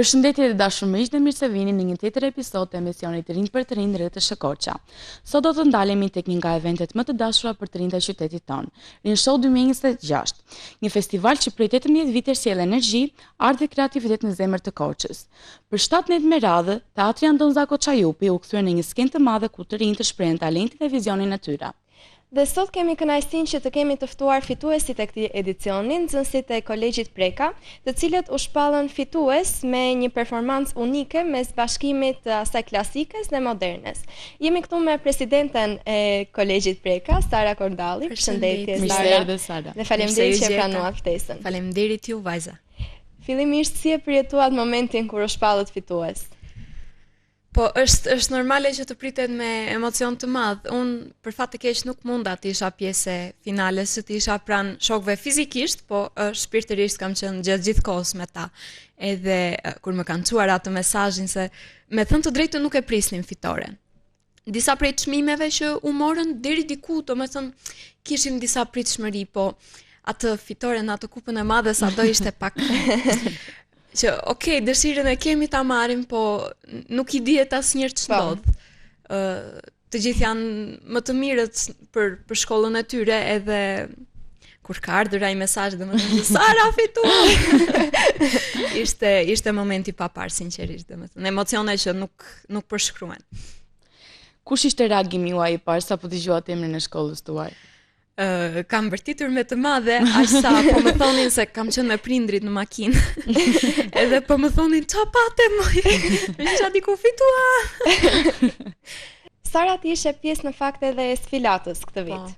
Përshëndetje dhe dashur miq, dhe mirë se vini në një tjetër episod të emisionit Rinj për të rinj rreth të Shokoqa. Sot do të ndalemi tek një nga eventet më të dashura për të rinjtë e qytetit tonë, Rinj Show 2026, një festival që prej 18 vitesh sjell energji, art dhe kreativitet në zemër të Korçës. Për 17 me radhë, Teatri Andon Zako Çajupi u kthye në një skenë të madhe ku të rinjtë shprehen talentin dhe vizionin e tyre. Dhe sot kemi kënaqësinë që të kemi të ftuar fituesit e këtij edicioni, nxënësit e Kolegjit Preka, të cilët u shpallën fitues me një performancë unike mes bashkimit të asaj klasikes dhe modernes. Jemi këtu me presidenten e Kolegjit Preka, Sara Kordalli. Përshëndetje Sara. Dhe faleminderit që pranua ftesën. Faleminderit ju vajza. Fillimisht si e përjetuat momentin kur u shpallët fitues? Po është normale që të pritet me emocion të madh. Unë për fat të keq nuk munda të isha pjesë e finales, të isha pranë shokëve fizikisht, po shpirtërisht kam qenë gjatë gjithë kohës me ta. Edhe kur më kanë çuar atë mesazhin se me thënë të drejtë nuk e prisnin fitoren. Disa prej çmimeve që u morën deri diku, domethënë kishim disa pritshmëri, po atë fitoren, atë kupën e madhe sado ishte pak që okay, dëshirën e kemi ta marrim, po nuk i dihet asnjëherë ç'ndodh. Të gjithë janë më të mirët për shkollën e tyre, edhe kur ka ardhur ai mesazh domethënë Sara fitua. Ishte momenti pa parë sinqerisht, domethënë emocione që nuk përshkruhen. Kush ishte reagimi juaj i parë sapo dëgjuat emrin e shkollës tuaj? Kam vërtitur me të madhe, aq sa po më thonin se kam qenë me prindrit në makinë. Edhe po më thonin qa pate moj, qa diku fitua. Sara ti ishe pjesë në fakt edhe e sfilatës këtë vit.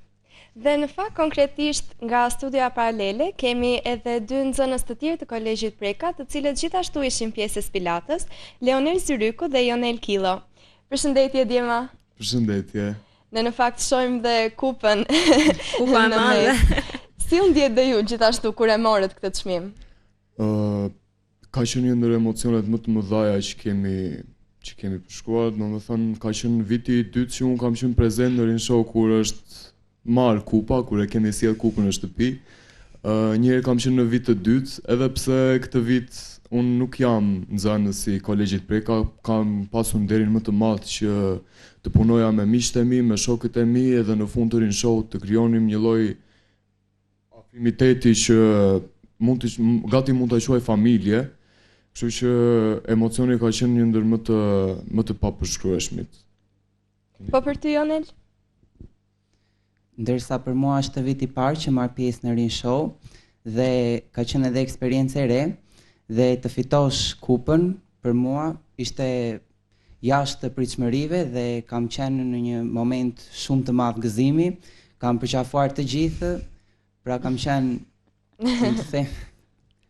Dhe në fakt konkretisht nga studia paralele kemi edhe dy nxënës të tjerë të Kolegjit Preka, të cilët gjithashtu ishin pjesë e sfilatës, Leonel Zyryku dhe Jonel Killo. Përshëndetje Djema. Përshëndetje. Ne në fakt shohim dhe kupën. Kupa e madhe. Si u ndjet dhe ju gjithashtu kur e morët këtë çmim? Ka qenë një ndër emocionet më të mëdha që kemi përshkruar, domethënë ka qenë viti i dytë që unë kam qenë prezent në Rinj Show kur është marr kupa, kur e kemi sjell kupën në shtëpi. Një herë kam qenë në vit të dytë, edhe pse këtë vit unë nuk jam nxënës i Kolegjit Preka, kam pasur nderin më të madh që të punoja me miqtë e mi, me shokët e mi, edhe në fund të Rinj Show të krijonim një lloj afimiteti që gati mund ta quaj familje, kështu që emocioni ka qenë një ndër më të papërshkrueshmit. Po për ty Jonel? Ndërsa për mua është viti i parë që marr pjesë në Rinj Show dhe ka qenë edhe eksperiencë e re, dhe të fitosh kupën për mua ishte jashtë të pritshmërive dhe kam qenë në një moment shumë të madh gëzimi, kam përqafuar të gjithë, pra kam qenë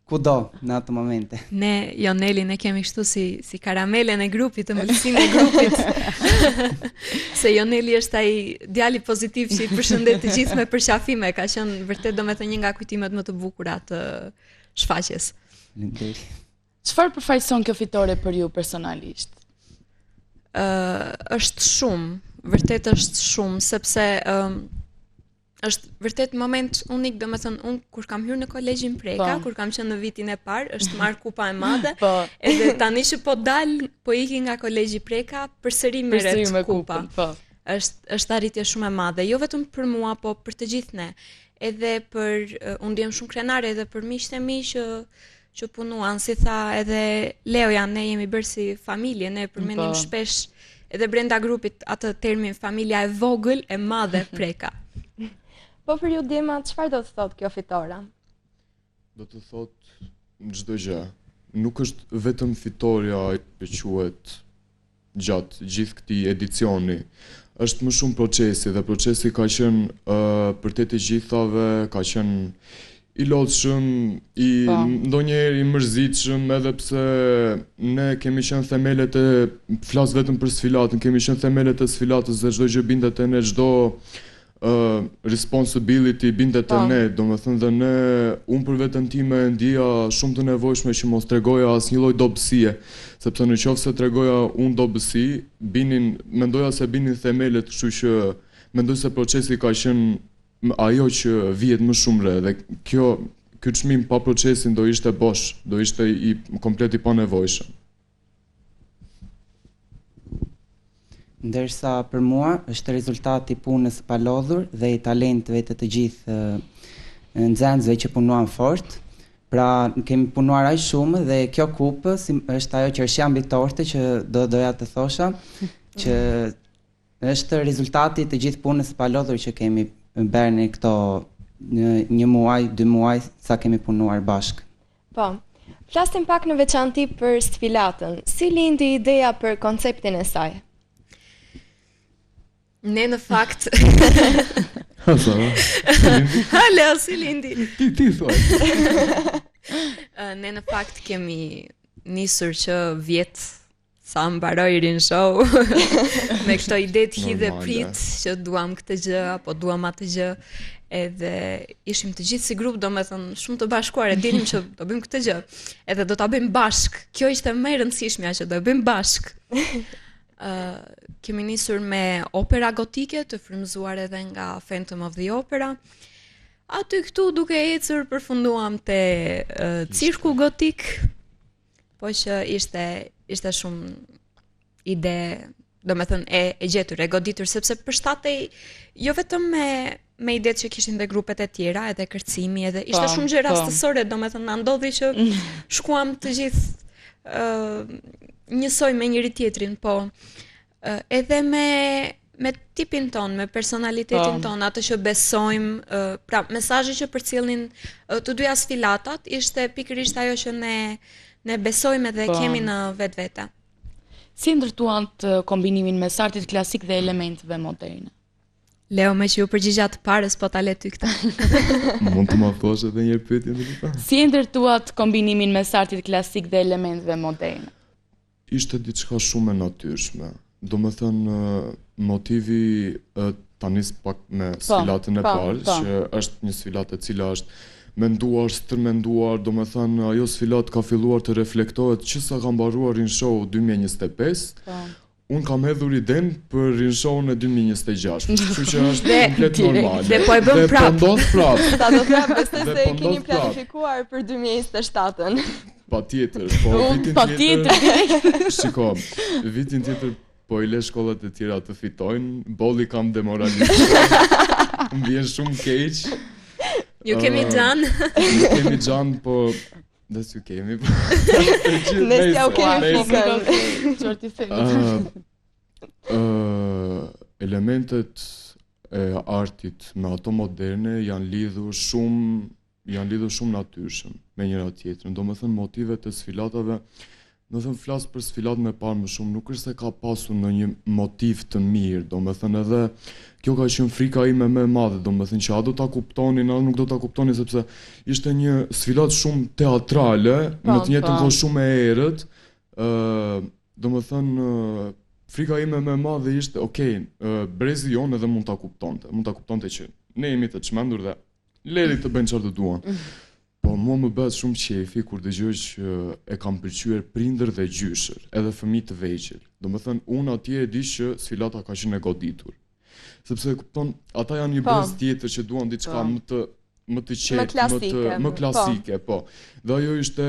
kudo në ato momente. Ne Jonelin e kemi kështu si karamelen e grupit, të mëlsinë e grupit. Se Joneli është ai djali pozitiv që i përshëndet të gjithë me përqafime, ka qenë vërtet domethënë një nga kujtimet më të bukura të shfaqjes. Çfarë përfaqëson kjo fitore për ju personalisht? Është shumë, vërtet është shumë, sepse është vërtet moment unik, domethënë unë kur kam hyrë në Kolegjin Preka, kur kam qenë në vitin e parë, është marr kupa e madhe, edhe tani që po dal, po iki nga Kolegji Preka, përsëri merret kupa. Është arritje shumë e madhe, jo vetëm për mua, po për të gjithë ne. Edhe unë ndjem shumë krenare edhe për miqtë e mi që punuan, si tha edhe Leoja, ne jemi bërë si familje, ne përmendim shpesh edhe brenda grupit atë termin familja e vogël e madhe Preka. Po për ju Djema, çfarë do të thotë kjo fitore? Do të thotë çdo gjë. Nuk është vetëm fitoria që quhet gjatë gjithë këtij edicioni. Është më shumë procesi, dhe procesi ka qenë për të gjithave, ka qenë i lodhshëm, ndonjëherë i mërzitshëm, edhe pse ne kemi qenë themelet flas vetëm për sfilatën, kemi qenë themelet e sfilatës dhe çdo gjë bindet te ne, çdo responsibility bindet te ne, domethënë dhe ne, unë për veten time ndjeja shumë të nevojshme që mos tregoja asnjë lloj dobësie, sepse në qoftë se tregoja unë dobësi, mendoja se binin themelet, kështu që mendoj se procesi ka qenë ajo që vihet më shumë re, dhe ky çmim pa procesin do ishte bosh, do ishte i komplet i panevojshëm. Ndërsa për mua është rezultati punës pa lodhur dhe i talentëve të gjithë nxënësve që punuan fort. Pra kemi punuar aq shumë dhe kjo kupë është ajo qershia mbi torte që doja të thosha, që është rezultati të gjithë punës pa lodhur që kemi bërë në këto një muaj, 2 muaj sa kemi punuar bashkë. Po, flasim pak në veçanti për sfilatën. Si lindi ideja për konceptin e saj? Ne në fakt Leo, si lindi. Ti thuaj. Ne në fakt kemi nisur që vjet sa mbaroi Rin Show me këto ide të hi dhe prit që duam këtë gjë apo duam atë gjë, edhe ishim të gjithë si grup, domethënë shumë të bashkuar, e dinim që do bëjmë këtë gjë, edhe do ta bëjmë bashk. Kjo ishte më e rëndësishmja, që do e bëjmë bashk. Kemi nisur me opera gotike, të frymëzuar edhe nga Phantom of the Opera. Aty këtu duke ecur përfunduam te cirku gotik, po që ishte shumë ide, domethënë e gjetur, e goditur, sepse përshtatej jo vetëm me idetë që kishin dhe grupet e tjera, edhe kërcimi, edhe ishte shumë gjë rastësore, domethënë na ndodhi që shkuam të gjithë njësoj me njëri tjetrin, po edhe me tipin ton, me personalitetin ton, atë që besojmë, pra mesazhi që përcjellnin të dyja sfilatat ishte pikërisht ajo që ne besojmë dhe kemi në vetvete. Si ndërtuan të kombinimin mes artit klasik dhe elementeve moderne? Leo, me që ju përgjigja të parës, po ta le ty këtë. Mund të ma thosh edhe një pyetje ndërsa? Si ndërtuat kombinimin mes artit klasik dhe elementeve moderne? Ishte diçka shumë e natyrshme. Domethënë motivi ta nis pak me sfilatën e parë, që është një sfilatë e cila është menduar, stërmenduar, domethënë ajo sfilat ka filluar të reflektohet që sa ka mbaruar Rin Show 2025. Unë kam hedhur iden për Rin Show-n e 2026, kështu që është komplet normale. Dhe po e bëm prapë. Dhe po ndodh prapë. Ta do të besoj se e keni planifikuar për 2027-ën. Patjetër, po vitin tjetër. Shiko, vitin tjetër po i le shkollat e tjera të fitojnë, bolli kam demoralizuar. Më vjen shumë keq. Ju kemi xhan. Ju kemi xhan, po dhe s'ju kemi. Ne s'ja u kemi fikën. Çfarë themi? Elementet e artit me ato moderne janë lidhur shumë natyrshëm me njëra tjetrën. Domethënë motivet e sfilatave, domethënë flas për sfilat me parë më shumë, nuk është se ka pasur ndonjë motiv të mirë, domethënë edhe kjo ka qenë frika ime më e madhe, domethënë që a do ta kuptonin, a nuk do ta kuptonin, sepse ishte një sfilat shumë teatrale, në të njëjtën kohë shumë e errët. Domethënë frika ime më e madhe ishte, brezi jonë edhe mund ta kuptonte që ne jemi të çmendur dhe leri të bëjnë çfarë të duan. Po mua më bëhet shumë qefi kur dëgjoj që e kam pëlqyer prindër dhe gjyshër, edhe fëmijë të vegjël. Domethënë unë atje e di që sfilata ka qenë e goditur. Sepse kupton, ata janë një brez tjetër që duan diçka më të qetë, më klasike, po. Dhe ajo ishte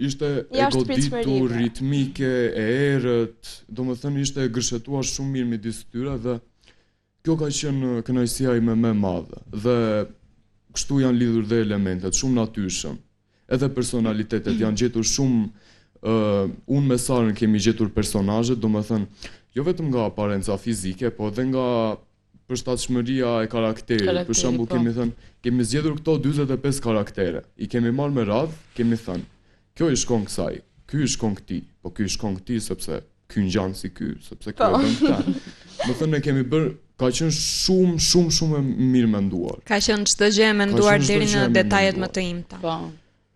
e goditur, ritmike, e errët, domethënë ishte e gërshetuar shumë mirë midis tyre dhe kjo ka qenë kënaqësia ime më e madhe. Dhe kështu janë lidhur dhe elementet, shumë natyrshëm. Edhe personalitetet janë gjetur shumë, unë me Sarën kemi gjetur personazhet, domethënë jo vetëm nga aparenca fizike, po edhe nga përshtatshmëria e karakterit. Për shembull kemi zgjedhur këto 45 karaktere. I kemi marrë me radhë, kemi thënë, kjo i shkon kësaj, ky i shkon këtij, po ky i shkon këtij sepse ky ngjan si ky, sepse ky e bën këtë. Do thënë ne kemi bërë, ka qenë shumë e mirë menduar. Ka qenë çdo gjë e menduar deri në detajet më të imta. Po.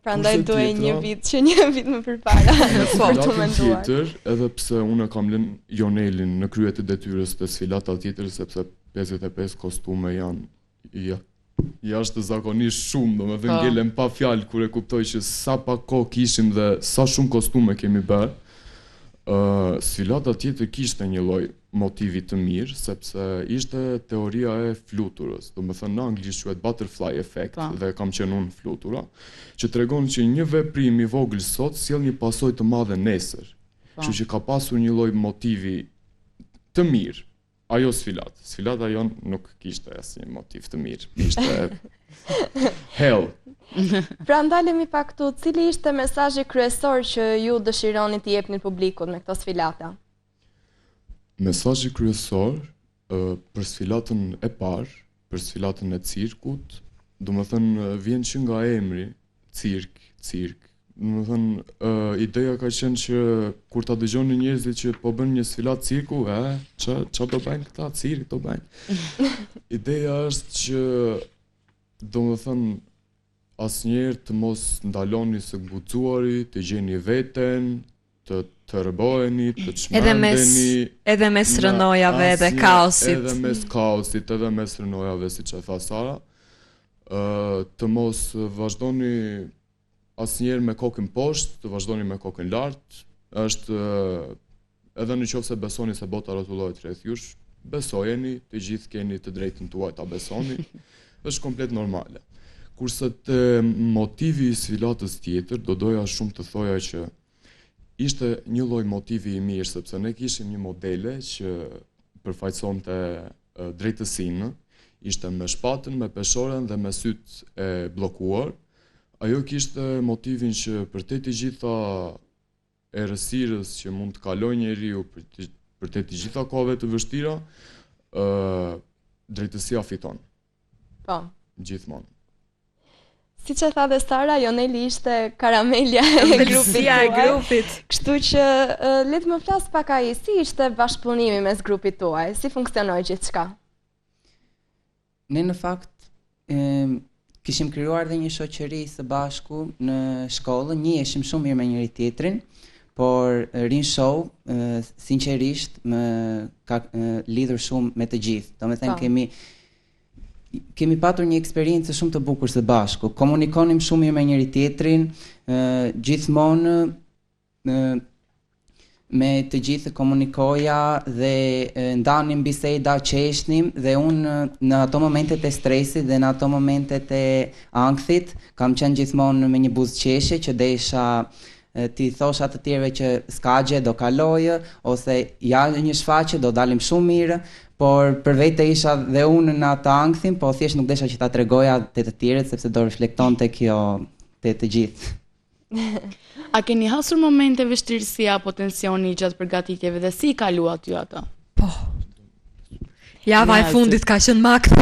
Prandaj duhet një vit më përpara për të menduar. Tjetër, edhe pse unë kam lënë Jonelin në krye të detyrës të sfilata tjetër, sepse 55 kostume janë jashtë zakonisht shumë, domethënë ngelem pa fjalë kur e kuptoj që sa pak kohë kishim dhe sa shumë kostume kemi bërë. Sfilata tjetër kishte një lloj motivi të mirë, sepse ishte teoria e fluturës, do më thënë në anglisht quhet butterfly effect, dhe kam qenë unë flutura, që tregon që një veprim i vogël sot sjell një pasojë të madhe nesër. Kështu që ka pasur një lloj motivi të mirë. Ajo sfilata. Sfilata jonë nuk kishte asnjë motiv të mirë. Ishte hell. Pra ndalemi pak këtu, cili ishte mesazhi kryesor që ju dëshironi t'i jepni publikut me këto sfilata? Mesazhi kryesor për sfilatën e parë, për sfilatën e cirkut, do më thënë vjen që nga emri, cirk. Do më thënë, ideja ka qenë që kur ta dëgjoni njerëzit që po bën një sfilat cirku, që do bëjnë këta, cirk do bëjnë. Ideja është që, do më thënë, asnjëherë të mos ndaloni së guxuari, të gjeni veten, të tërboheni, të çmendeni. Edhe mes rënojave dhe kaosit. Edhe mes kaosit, edhe mes rënojave, siç e tha Sara. Të mos vazhdoni asnjëherë me kokën poshtë, të vazhdoni me kokën lart. Është edhe nëse besoni se bota rrotullohet rreth jush, besojeni, të gjithë keni të drejtën tuaj ta besoni. Është komplet normale. Kurse te motivi i sfilatës tjetër, do doja shumë të thoja që ishte një lloj motivi i mirë, sepse ne kishim një modele që përfaqësonte drejtësinë, ishte me shpatën, me peshorën dhe me syt e bllokuar. Ajo kishte motivin që për te të gjitha errësirës që mund të kalojë njeriu, për te të gjitha kohëve të vështira, drejtësia fiton. Po. Gjithmonë. Si që tha dhe Sara, Joneli ishte karamelja e grupit. Kështu që letë më flas pak ai, si ishte bashkëpunimi mes grupit tuaj, si funksionoi gjithçka? Ne në fakt kishim krijuar dhe një shoqëri së bashku në shkollë, njiheshim shumë mirë me njëri tjetrin, por Rin Show sinqerisht më ka lidhur shumë me të gjithë. Domethënë kemi patur një eksperiencë shumë të bukur së bashku. Komunikonim shumë mirë me njëri tjetrin, gjithmonë me të gjithë komunikoja dhe ndanim biseda, qeshnim, dhe unë në ato momentet e stresit dhe në ato momentet e ankthit kam qenë gjithmonë me një buzëqeshje që desha ti thosha të tjerëve që s'ka gjë, do kalojë, ose ja një shfaqje, do dalim shumë mirë, por për vete isha dhe unë në atë ankthin, po thjesht nuk desha që ta tregoja te të tjerët, sepse do reflektonte kjo te të gjithë. A keni hasur momente vështirësi apo tensioni gjatë përgatitjeve dhe si i kaluat ju ato? Po. Java e fundit ka qenë makt.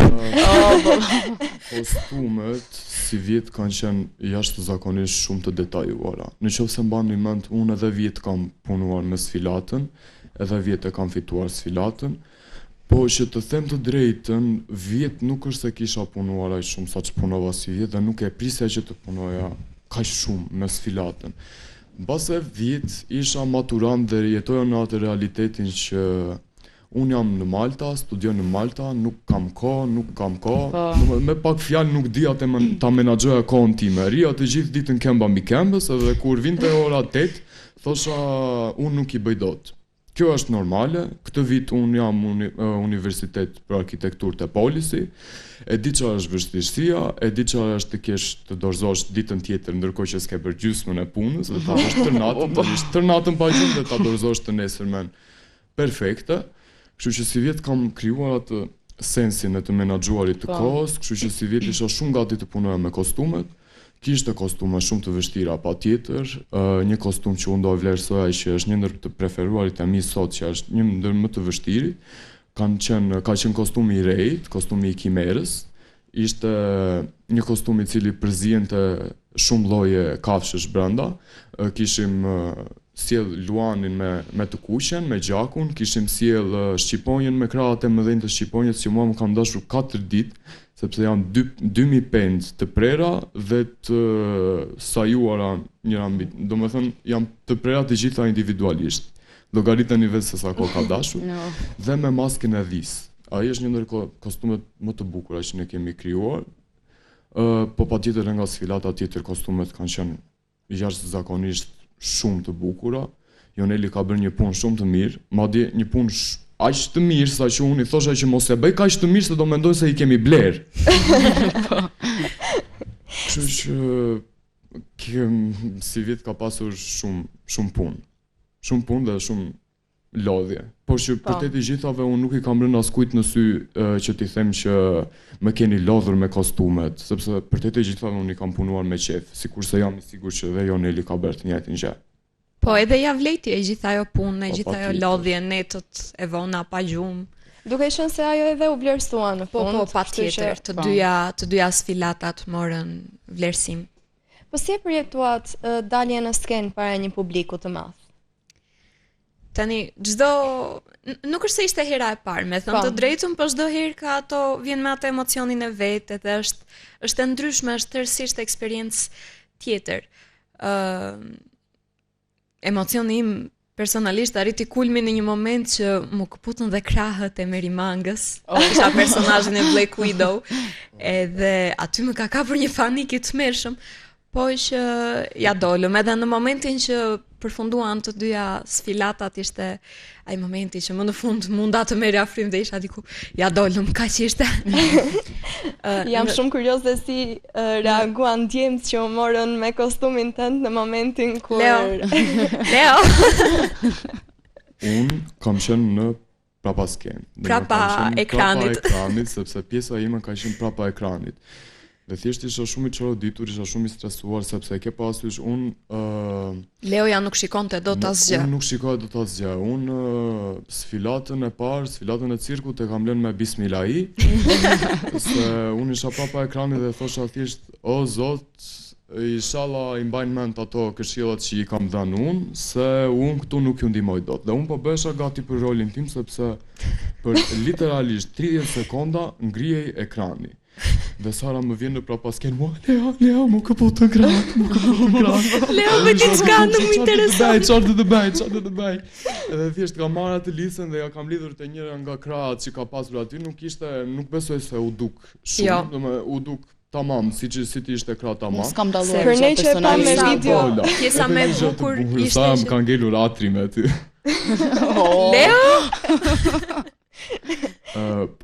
Kostumet si vjet kanë qenë jashtëzakonisht shumë të detajuara. Nëse mbani mend, unë edhe vjet kam punuar me sfilatën, edhe vjet e kam fituar sfilatën. Po që të them të drejtën, vjet nuk është se kisha punuar aq shumë sa që punova si vjet dhe nuk e prisja që të punoja kaq shumë me sfilatën. Mbase vjet isha maturant dhe jetoja në atë realitetin që unë jam në Malta, studioj në Malta, nuk kam kohë, me pak fjalë nuk dija ta menaxhoja kohën time. Rija të gjithë ditën këmba mbi këmbës, edhe kur vinte ora 8, thosha unë nuk i bëj dot. Kjo është normale, këtë vit unë jam universitet për arkitekturë te Polisi, e di çfarë është vështirësia, e di çfarë është të kesh të dorëzosh ditën tjetër ndërkohë që s'ke bërë gjysmën e punës, dhe ta bësh tër natën pa gjë dhe ta dorëzosh të nesërmen perfekte. Kështu që si vjet kam krijuar atë sensin e të menaxhuarit të kohës, kështu që si vjet isha shumë gati të punoja me kostumet. Kishte kostume shumë të vështira patjetër, një kostum që unë do vlerësoja që është një ndër të preferuarit e mi sot, që është një ndër më të vështiri, ka qenë kostumi i Rejt, kostumi i Kimerës. Ishte një kostum i cili përzihente shumë lloje kafshësh brenda. Kishim sjell luanin me të kuqen, me gjakun, kishim sjell shqiponjen me krahët e mëdhenj të shqiponjes që mua më kanë dashur 4 ditë, sepse janë 2000 pend të prera dhe të sajuara njëra mbi. Domethënë janë të prera të gjitha individualisht. Llogariteni vetë se sa kohë ka dashur. Dhe me maskën e dhis. Ai është një ndër kostumet më të bukura që ne kemi krijuar. Po patjetër nga sfilata tjetër kostumet kanë qenë jashtëzakonisht shumë të bukura. Joneli ka bërë një punë shumë të mirë, madje një punë aq të mirë sa që unë i thosha që mos e bëj kaq të mirë se do mendoj se i kemi bler. Kështu që si vit ka pasur shumë punë. Shumë punë dhe shumë lodhje. Por që për te të gjithave unë nuk i kam rënë askujt në sy që t'i them që më keni lodhur me kostumet, sepse për te të gjithave unë i kam punuar me qef, sikurse jam i sigurt që dhe Joneli ka bërë të njëjtin gjë. Po edhe ja vleti e gjitha ajo punë, e gjitha ajo lodhje, netët e vona pa gjumë. Duke qenë se ajo edhe u vlerësua në fund. Po, patjetër, të dyja sfilatat morën vlerësim. Po si e përjetuat dalje në skenë para një publiku të madh? Tani, nuk është se ishte hera e parë, me thënë të drejtun, po çdo herë ka vjen me atë emocionin e vet, edhe është e ndryshme, është tërësisht eksperiencë tjetër. Emocioni im personalisht arriti kulmin në një moment që mu këputën dhe krahët e Mary Mangës, isha personazhin e Black Widow, edhe aty më ka kapur një panik i tmerrshëm, po që ja dolëm, edhe në momentin që përfunduan të dyja sfilatat ishte ai momenti që më në fund munda të merja frim dhe isha diku, ja dolëm, kaq ishte. Jam shumë kurioze si reaguan djemtë që u morën me kostumin tënd në momentin kur... Leo! Unë kam qenë në prapa skenë. Prapa ekranit. Sepse pjesa ime ka qenë prapa ekranit. Dhe thjesht isha shumë i çoroditur, isha shumë i stresuar sepse ke parasysh unë Leoja nuk shikonte dot asgjë. Unë nuk shikoja dot asgjë. Unë sfilatën e parë, sfilatën e cirkut e kam lënë me Bismillahi. Se unë isha prapa ekranit dhe thosha thjesht, o Zot, inshallah i mbajnë mend ato këshillat që i kam dhënë unë, se unë këtu nuk ju ndihmoj dot. Dhe unë po bëhesha gati për rolin tim sepse për literalisht 30 sekonda ngrihej ekrani. Dhe Sara më vjen në prapa skenë, Leo, mu këputën kratë. Leo, me diçka nuk më intereson. Çfarë të bëj? Edhe thjesht ka marrë atë lisën dhe ja kam lidhur te njëra nga krahat që ka pasur aty, nuk besoj se u duk shumë, u duk tamam, si ti ishte krah tamam. S'kam dalluar për ne që e pa me video. Pjesa më e bukur ishte që më ka ngelur atri me aty. Leo!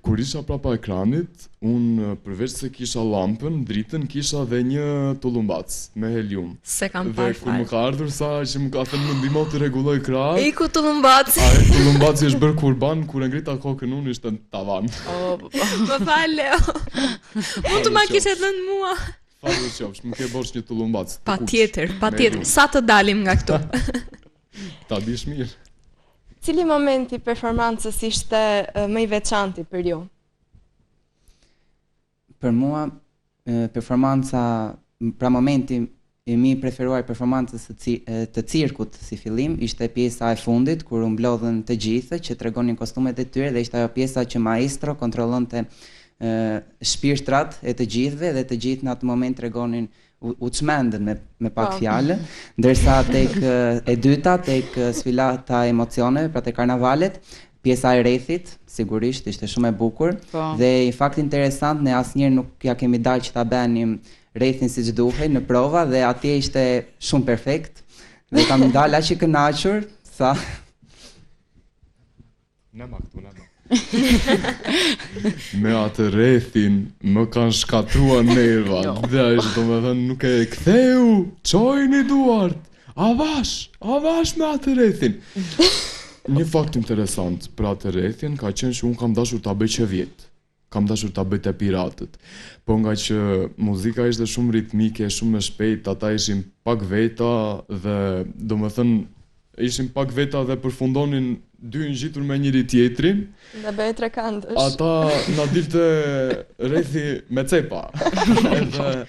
Kur isha prapa ekranit, unë përveç se kisha lampën, dritën kisha dhe një tullumbac me helium. Se kam parë. Dhe kur më ka ardhur Sara që më ka thënë më ndihmo të rregulloj krahët. Iku tullumbaci. Tullumbaci është bërë kurban, kur e ngrita kokën unë ishte në tavan. Më fal Leo. Mund të ma kishe dhënë mua. Falë qofsh, më ke bosh një tullumbac. Patjetër. Sa të dalim nga këtu. Ta dish mirë. Cili momenti performancës ishte më i veçanti për ju? Për mua, performanca, pra momenti i mi preferuar performancës të cirkut si fillim, ishte pjesa e fundit, kur u mblodhen të gjithë, që tregonin kostumet e tyre, dhe ishte ajo pjesa që maestro kontrollonte shpirtrat e të gjithëve, dhe të gjithë në atë moment tregonin u çmendën me pak fjalë, ndërsa tek e dyta, tek sfilata e emocioneve, pra tek karnavalet, pjesa e rrethit, sigurisht ishte shumë e bukur, dhe i fakt interesant, ne asnjëherë nuk ja kemi dalë që ta bënim rrethin siç duhej në prova, dhe atje ishte shumë perfekt, dhe kam dalë aq i kënaqur sa me atë rrethin më kanë shkatruar nervat. Dhe është domethënë nuk e ktheu, çojini duart. Avash me atë rrethin. Një fakt interesant për atë rrethin ka qenë që unë kam dashur ta bëj që vjet. Kam dashur ta bëj te Piratët. Po nga që muzika ishte shumë ritmike, shumë e shpejtë, ata ishin pak veta dhe domethënë ishin pak veta dhe përfundonin dy ngjitur me njëri tjetrin. Dhe bëhet trekantësh. Ata na dilte rrethi me cepa. Edhe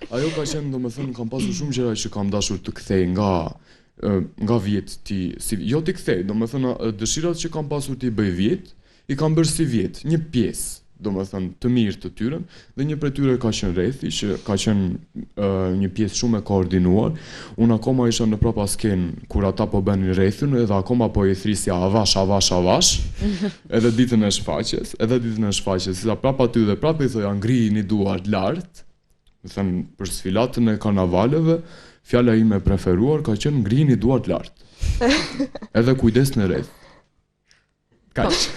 ajo ka qenë, domethënë, kam pasur shumë gjëra që kam dashur të kthej nga vjet jo ti kthej, domethënë dëshirat që kam pasur ti bëj vjet, i kam bërë si vjet, një pjesë, domethënë të mirë të tyre, dhe një prej tyre ka qenë rrethi, që ka qenë një pjesë shumë e koordinuar. Unë akoma isha në prapa skenë kur ata po bënin rrethin, edhe akoma po i thrisja avash, edhe ditën e shfaqjes, sa prapa ty dhe prapa i thoja ngrihini duart lart, do thënë për sfilatën e karnavaleve, fjala ime e preferuar ka qenë ngrihini duart lart. Edhe kujdes në rreth.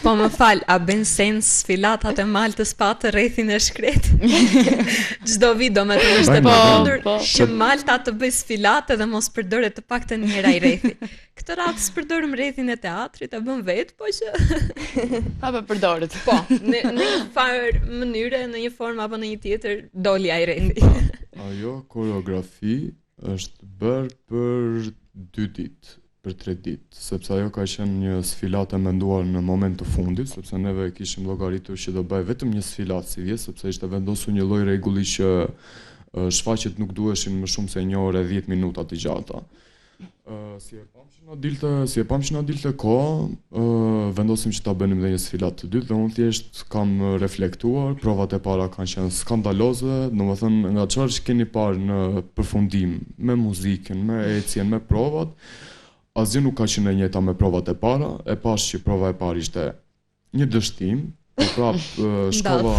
Po më fal, a bën sens sfilatat e Maltës pa të rrethin e shkret? Çdo vit do me të është e pamundur që Malta të bëj sfilate dhe mos përdoret të paktën njëra i rrethi. Këtë radhë s'përdorëm rrethin e teatrit, e bën vetë, po që Pa përdoret. po, në një farë mënyre, në një formë apo në një tjetër doli ai rrethi. Ajo koreografi është bërë për 2 ditë, për 3 ditë, sepse ajo ka qenë një sfilate menduar në moment të fundit, sepse neve kishim llogaritur që do bëj vetëm një sfilatë si vjet, sepse ishte vendosur një lloj rregulli që shfaqjet nuk duheshin më shumë se 1 orë e 10 minuta të gjata. Si e pam që na dilte kohë, vendosim që ta bënim dhe një sfilatë të dytë dhe unë thjesht kam reflektuar, provat e para kanë qenë skandaloze, domethënë nga çfarë që keni parë në përfundim me muzikën, me ecjen, me provat, asgjë nuk ka qenë e njëjta me provat e para, e pash që prova e parë ishte një dështim, po prapë shkova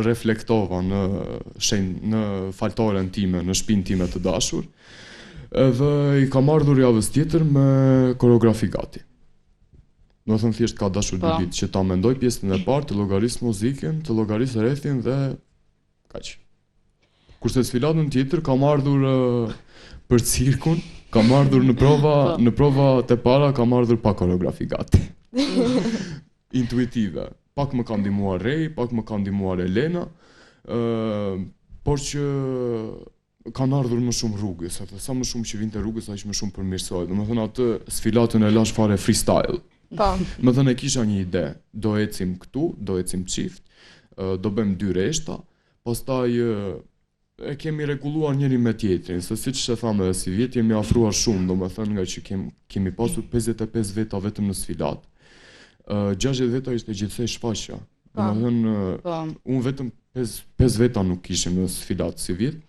reflektova në faltoren time, në shtëpinë time të dashur, edhe i kam ardhur javës tjetër me koreografi gati. Do të thënë thjesht ka dashur 2 ditë që ta mendoj pjesën e parë, të llogarisë muzikën, të llogarisë rrethin dhe kaq. Kurse sfilatën tjetër kam ardhur për cirkun, kam ardhur në prova të para kam ardhur pa koreografi gati. Intuitive. Pak më ka ndihmuar Rej, pak më ka ndihmuar Elena, por që kanë ardhur më shumë rrugës, atë sa më shumë që vinte rrugës, aq më shumë përmirësohet. Domethënë atë sfilatën e lash fare freestyle. Po. Më thënë e kisha një ide, do ecim këtu, do ecim çift, do bëjmë 2 reshta, pastaj e kemi rregulluar njëri me tjetrin, se siç e thamë edhe si vjet jemi afruar shumë, domethënë nga që kemi pasur 55 veta vetëm në sfilat. 60 veta ishte gjithsej shfaqja. Domethënë unë vetëm 5 veta nuk kishim në sfilat si vjet,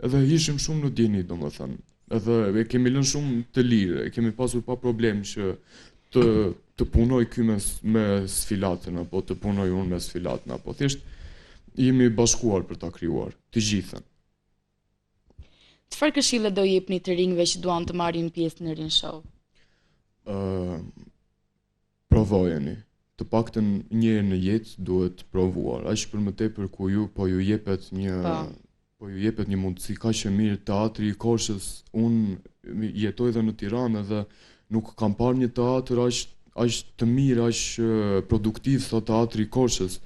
edhe ishim shumë në dieni domethënë. Edhe e kemi lënë shumë të lirë, e kemi pasur pa problem që të punoj ky me sfilatën apo të punoj unë me sfilatën apo thjesht jemi bashkuar për ta krijuar të gjithën. Çfarë këshille do jepni të rinjve që duan të marrin pjesë në Rin Show? Provojeni. Të paktën një herë në jetë duhet provuar. Aq për më tepër ku ju jepet një mundësi kaq e mirë teatri i Korçës. Unë jetoj edhe në Tiranë dhe nuk kam parë një teatr aq të mirë, aq produktiv sa teatri i Korçës.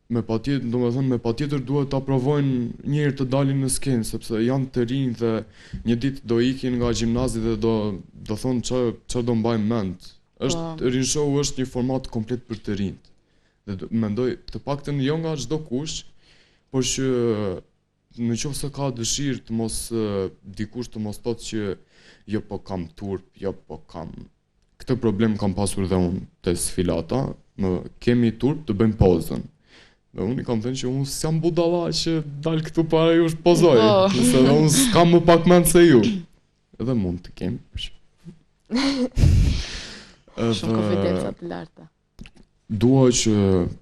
Me patjetër duhet ta provojnë një herë të dalin në skenë, sepse janë të rinj dhe një ditë do ikin nga gjimnazi dhe do thonë çfarë do mbajmë mend. Rin Show është një format komplet për të rinjt. Dhe mendoj të paktën jo nga çdo kush, por që nëse ka dëshirë dikush të mos thotë që jo po kam turp, jo po kam këtë problem kam pasur dhe unë te sfilata, kemi turp të bëjmë pozën. Dhe unë i kam thënë që unë s'jam budalla që dal këtu para ju pozoj, se dhe unë s'kam më pak mend se ju. Edhe mund të kemi. Shumë konfidenca të larta. Dua që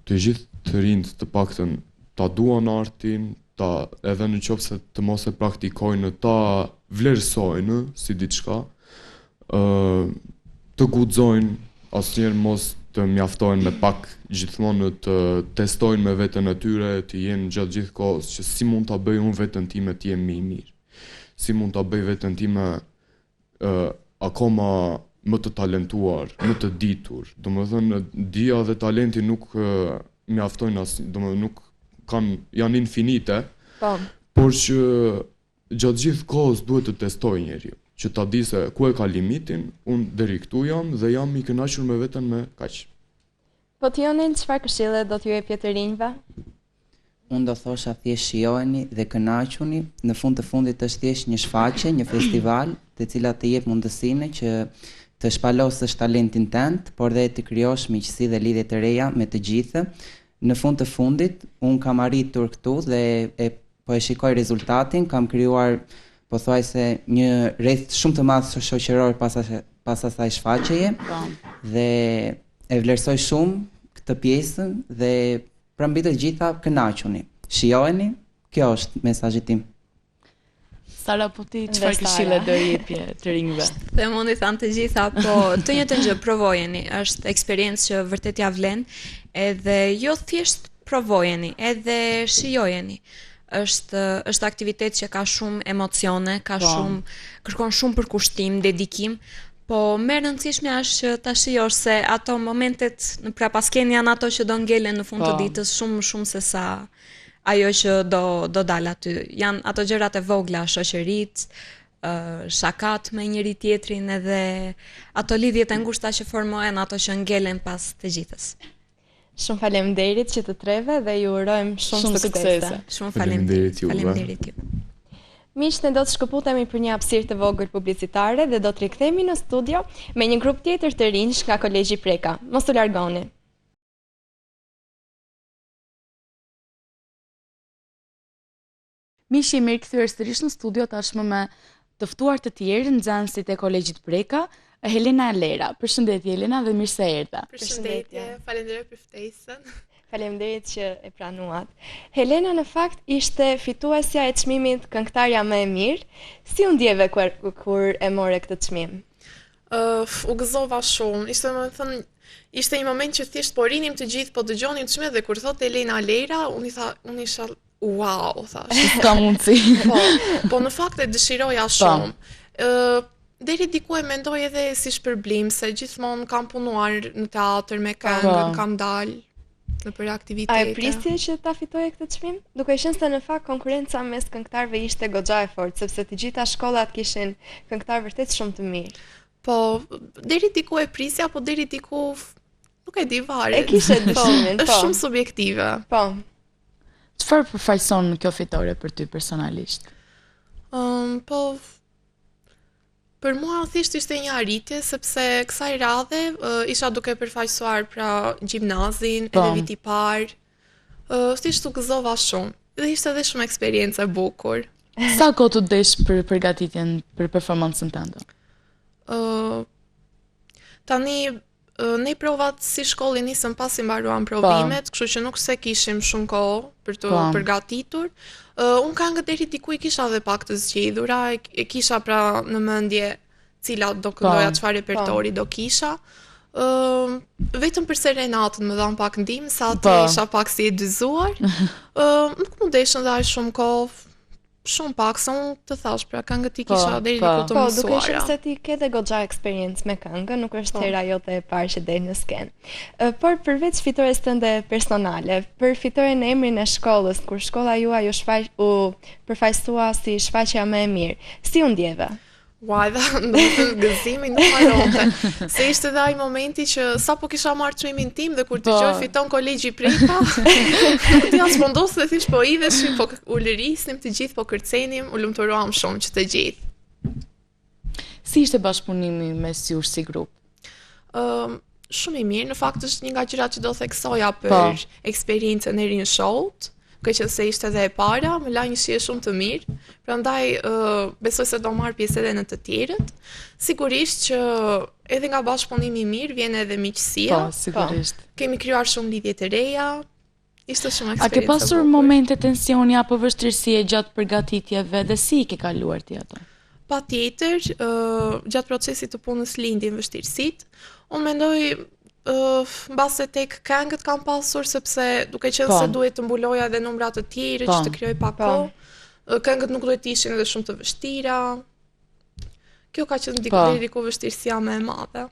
të gjithë të rinjt të paktën ta duan artin, edhe në qoftë se të mos e praktikojnë, ta vlerësojnë si diçka, të guxojnë, asnjëherë mos të mjaftojnë me pak, gjithmonë të testojnë me veten e tyre, të jenë gjatë gjithë kohës që si mund ta bëj unë veten time të jem më i mirë. Si mund ta bëj veten time akoma më të talentuar, më të ditur. Domethënë dia dhe talenti nuk mjaftojnë domethënë nuk janë infinite. Por që gjatë gjithë kohës duhet të testoj njeriu, që ta di se ku e ka limitin, unë deri këtu jam dhe jam i kënaqur me veten me kaq. Po ti Jonel, çfarë këshille do t'ju jepje të rinjve? Unë do thosha thjesht shijojeni dhe kënaquni, në fund të fundit është thjesht një shfaqje, një festival, të cilat të jep mundësinë që të shpalosësh talentin tënd, por dhe të krijosh miqësi dhe lidhje të reja me të gjithë. Në fund të fundit, unë kam arritur këtu dhe po e shikoj rezultatin, kam krijuar pothuajse një rreth shumë të madh shoqëror pas asaj shfaqjeje dhe e vlerësoj shumë këtë pjesën dhe mbi të gjitha kënaquni. Shijojeni, kjo është mesazhi tim. Sara, po ti çfarë këshille do i jepje të rinjve? Dhe mundi thanë të gjitha, po të njëjtën gjë provojeni, është eksperiencë që vërtet ja vlen, edhe jo thjesht provojeni, edhe shijojeni. Është aktivitet që ka shumë emocione, kërkon shumë përkushtim, dedikim, po më e rëndësishmja është që ta shijosh se ato momentet në prapasken janë ato që do ngelen në fund të ditës shumë se sa ajo që do dalë aty. Janë ato gjërat e vogla, shoqëritë, shakat me njëri tjetrin edhe ato lidhjet e ngushta që formohen, ato që ngelen pas të gjithës. Shumë faleminderit që të treve dhe ju urojmë shumë suksese. Shumë faleminderit ju. Miq, ne do të shkëputemi për një hapësirë të vogël publicitare dhe do të rikthehemi në studio me një grup tjetër të rinj nga Kolegji Preka. Mos u largoni. Miq, jemi rikthyer sërish në studio tashmë me të ftuar të tjerë, nxënësit e Kolegjit Preka, Helena Lera. Përshëndetje Helena dhe mirë se erdha. Përshëndetje, faleminderit për ftesën. Faleminderit që e pranuat. Helena në fakt ishte fituesja e çmimit Këngëtarja më e mirë. Si u ndjeve kur e more këtë çmim? U gëzova shumë. Ishte një moment që thjesht po rinim të gjithë, po dëgjonim çmimin dhe kur thotë Helena Lera, unë isha wow, thash. Ka mundsi. Po në fakt e dëshiroja shumë. Deri diku e mendoj edhe si shpërblim, se gjithmonë kam punuar në teatr me këngë, kam dalë në për aktivitete. A e prisje që ta fitoje këtë çmim? Duke qenë se në fakt konkurenca mes këngëtarëve ishte goxha e fortë, sepse të gjitha shkollat kishin këngëtarë vërtet shumë të mirë. Po, deri diku e prisja, po deri diku nuk e di varet. E kishe dëshimin, është shumë subjektive. Po. Çfarë përfaqëson kjo fitore për ty personalisht? Po, për mua thjesht ishte një arritje, sepse kësaj radhe isha duke përfaqësuar pra gjimnazin, edhe viti i parë. Thjesht u gëzova shumë. Dhe ishte edhe shumë eksperiencë e bukur. Sa kohë të desh për përgatitjen për performancën tënde? Tani ne provat si shkolli nisën pasi mbaruan provimet, kështu që nuk se kishim shumë kohë për të përgatitur. Unë këngët deri diku i kisha dhe pak të zgjedhura, e kisha pra në mendje cila do këndoja, çfarë repertori do kisha. Vetëm për serenatën më dhan pak ndihmë, sa atë isha pak si e dyzuar. Nuk më deshën dhe aq shumë kohë, shumë pak, se unë të thash, pra këngët i kisha deri diku të mësuara. Duke qenë se ti ke dhe goxha eksperiencë me këngë, nuk është hera jote e parë që del në skenë. Por përveç fitores tënde personale, për fitoren e emrin e shkollës, kur shkolla juaj u përfaqësua si shfaqja më e mirë, si u ndjeve? Uaj, dhe gëzimi nuk haronte. Se ishte dhe ai momenti që sa po kisha marrë çmimin tim dhe kur dëgjoj fiton Kolegji Preka, nuk di as mundos dhe thjesht po idheshim, po u lërisnim të gjithë, po kërcenim, u lumturuam shumë që të gjithë. Si ishte bashkëpunimi mes jush si grup? Shumë i mirë, në fakt është një nga gjërat që do theksoja për eksperiencën e Rin Show-t. Që se ishte edhe e para, më la një shije shumë të mirë, prandaj besoj se do marr pjesë edhe në të tjerët. Sigurisht që edhe nga bashkëpunimi i mirë vjen edhe miqësia. Po, sigurisht. Kemi krijuar shumë lidhje të reja. Ishte shumë eksperiencë. A ke pasur momente tensioni apo vështirësie gjatë përgatitjeve dhe si i ke kaluar ti ato? Patjetër, gjatë procesit të punës lindin vështirësitë. Unë mendoj mbase tek këngët kam pasur, sepse duke qenë se duhet të mbuloja edhe numra të tjerë që të krijoj pak kohë. Këngët nuk duhet të ishin edhe shumë të vështira. Kjo ka qenë diku vështirësia më e madhe.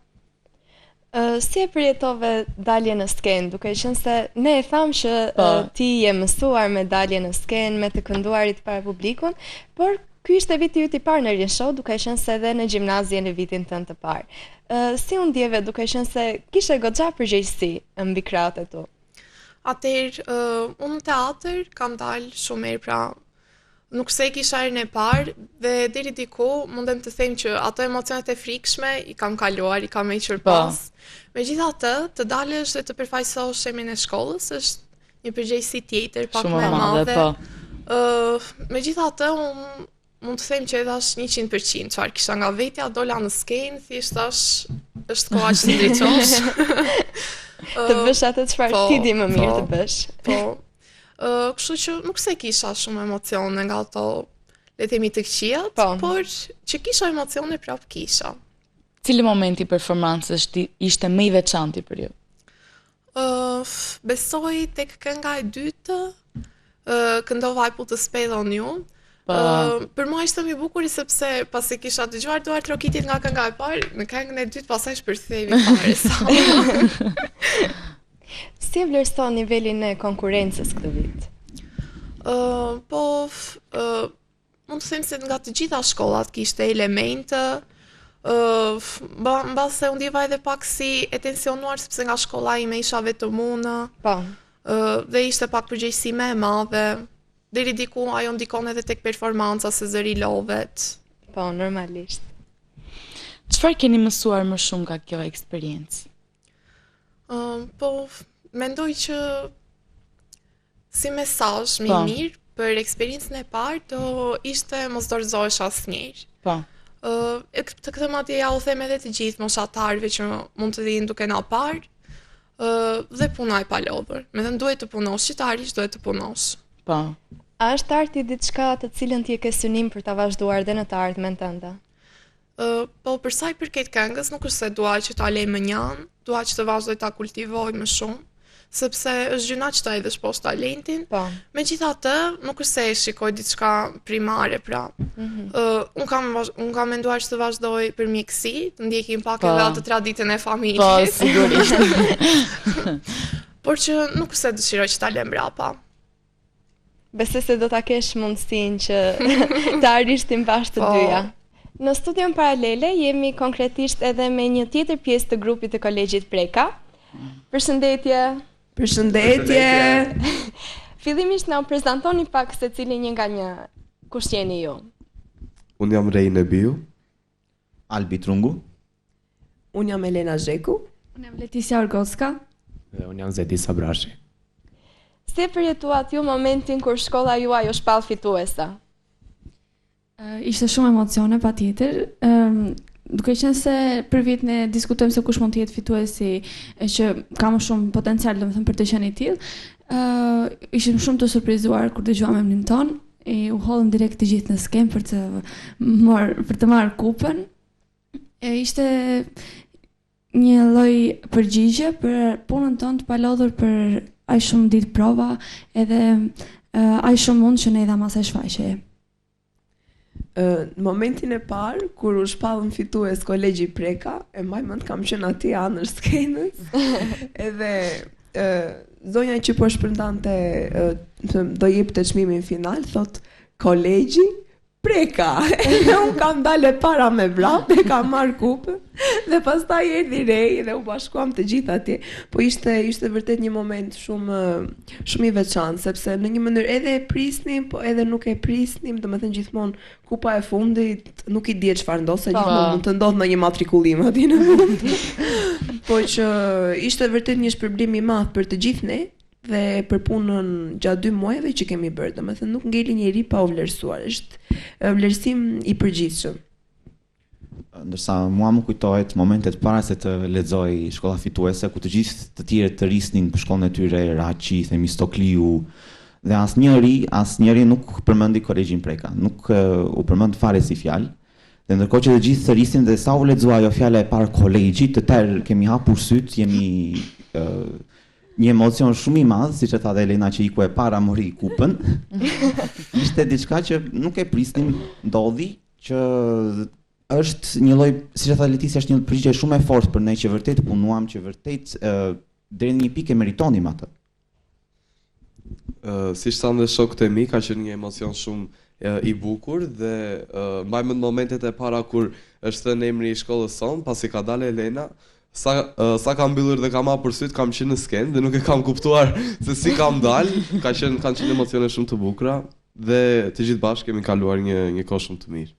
Si e përjetove dalje në skenë, duke qenë se ne e tham që ti je mësuar me dalje në skenë, me të kënduarit para publikun, por ky ishte viti yt i parë në Rin Show, duke qenë se edhe në gjimnazie në vitin tënd të parë. Si u ndjeve duke qenë se kishe goxha përgjegjësi mbi krahët e tu? Atëherë, unë në teatr kam dalë shumë herë, pra nuk se kisha herën e parë dhe deri diku mundem të them që ato emocionet e frikshme i kam kaluar, i kam hequr pas. Megjithatë, të dalësh dhe të përfaqësosh emrin e shkollës është një përgjegjësi tjetër, pak më e madhe. Megjithatë, unë mund të them që edhe është 100%, çfarë kisha nga vetja, dola në skenë, thjesht është koha që të ndriçosh. Të bësh atë çfarë ti di më mirë të bësh. Po. Kështu që nuk se kisha shumë emocione nga ato le të themi të këqijat, Po. por që kisha emocione prap kisha. Cili momenti i performancës ishte më i veçanti për ju? Besoj tek kënga e dytë, këndova I put a spell on you. Për mua ishte më i bukur sepse pasi kisha dëgjuar Duart Rokitit nga kënga e parë, në këngën e dytë pastaj shpërthyevi fare sa. Si e vlerëson nivelin e konkurrencës këtë vit? Mund të them se nga të gjitha shkollat kishte elemente, mbase unë ndjeva edhe pak si e tensionuar sepse nga shkolla ime isha vetëm unë, Po. dhe ishte pak përgjegjësi më e madhe. Deri diku ajo ndikon edhe tek performanca se zëri lovet. Po, normalisht. Çfarë keni mësuar më shumë nga kjo eksperiencë? Mendoj që si mesazh më I mirë për eksperiencën e parë do ishte mos dorëzohesh asnjëherë. Po. Të këtë madje ja u them edhe të gjithë moshatarëve që mund të vinë duke na parë, dhe punaj pa lodhur. Me thënë duhet të punosh, qytetarisht duhet të punosh. Po. A është arti diçka të cilën ti e ke synim për ta vazhduar dhe në të ardhmen tënde? Po për sa I përket këngës, nuk është se dua që ta lej më njan, dua që të vazhdoj ta kultivoj më shumë, sepse është gjëna që ta edhe shposh talentin. Po. Megjithatë, nuk është se e shikoj diçka primare, pra. Unë kam menduar që të vazhdoj për mjeksi, të ndjekim pak edhe atë traditën e familjes. Po, sigurisht. Por që nuk është se dëshiroj që ta lëm mbrapa. Besoj se do ta kesh mundësinë që të arrish të mbash të dyja. Në studion paralele jemi konkretisht edhe me një tjetër pjesë të grupit të Kolegjit Preka. Përshëndetje. Përshëndetje. Fillimisht na prezantoni pak secili një nga një. Kush jeni ju? Unë jam Rejnë Biu. Albi Trungu. Unë jam Elena Zheku. Unë jam Leticia Orgocka. Dhe unë jam Zedi Sabrashi. Si e përjetuat ju momentin kur shkolla juaj u shpall fituese? Ishte shumë emocione patjetër. Duke qenë se për vit ne diskutojmë se kush mund të jetë fituesi që ka më shumë potencial, domethënë për të qenë I tillë. Ishim shumë të surprizuar kur dëgjuam emrin ton, u hollëm direkt të gjithë në skem për të marrë kupën. Ishte një lloj përgjigje për punën tonë të palodhur për aq shumë ditë prova, edhe aq shumë mund që ne dha mas asaj shfaqjeje. Në momentin e parë, kur u shpallën fitues Kolegji Preka, e mbaj mend kam qenë aty anër skenës, edhe zonja që po shpërndante do jepte çmimin final, thot Kolegji Preka. Edhe unë kam dalë para me vrap, e kam marrë kupën, dhe pastaj erdhi Rej dhe u bashkuam të gjithë atje. Po ishte vërtet një moment shumë I veçantë, sepse në një mënyrë edhe e prisnim, po edhe nuk e prisnim, domethënë gjithmonë kupa e fundit nuk I dihet çfarë ndodh, se gjithmonë mund të ndodh në një matrikullim aty në fund. Po që ishte vërtet një shpërblim I madh për të gjithë ne, dhe për punën gjatë 2 muajve që kemi bërë, domethënë nuk ngeli njeri pa u vlerësuar, është vlerësim I përgjithshëm. Ndërsa mua më kujtohet momentet para se të lexoj shkolla fituese, ku të gjithë të tjerët të rrisnin për shkollën e tyre, Raçi, Themistokliu, dhe asnjëri nuk përmendi Kolegjin Preka, nuk u përmend fare si fjalë. Dhe ndërkohë që të gjithë të rrisin dhe sa u lexua ajo fjala e parë Kolegji, të tërë kemi hapur syt, jemi një emocion shumë I madh, siç e tha dhe Elena që iku e para mori kupën. Ishte diçka që nuk e prisnim, ndodhi që është një lloj, siç e tha Leticia, është një përgjigje shumë e fortë për ne që vërtet punuam, që vërtet deri në një pikë meritonim atë. Siç thanë dhe shokët e mi, ka qenë një emocion shumë I bukur dhe mbaj mend momentet e para kur është thënë emri I shkollës son, pasi ka dalë Elena. Sa kam mbyllur dhe kam hapur syt, kam qenë në skenë dhe nuk e kam kuptuar se si kam dalë. Kanë qenë emocione shumë të bukura dhe të gjithë bashkë kemi kaluar një kohë shumë të mirë.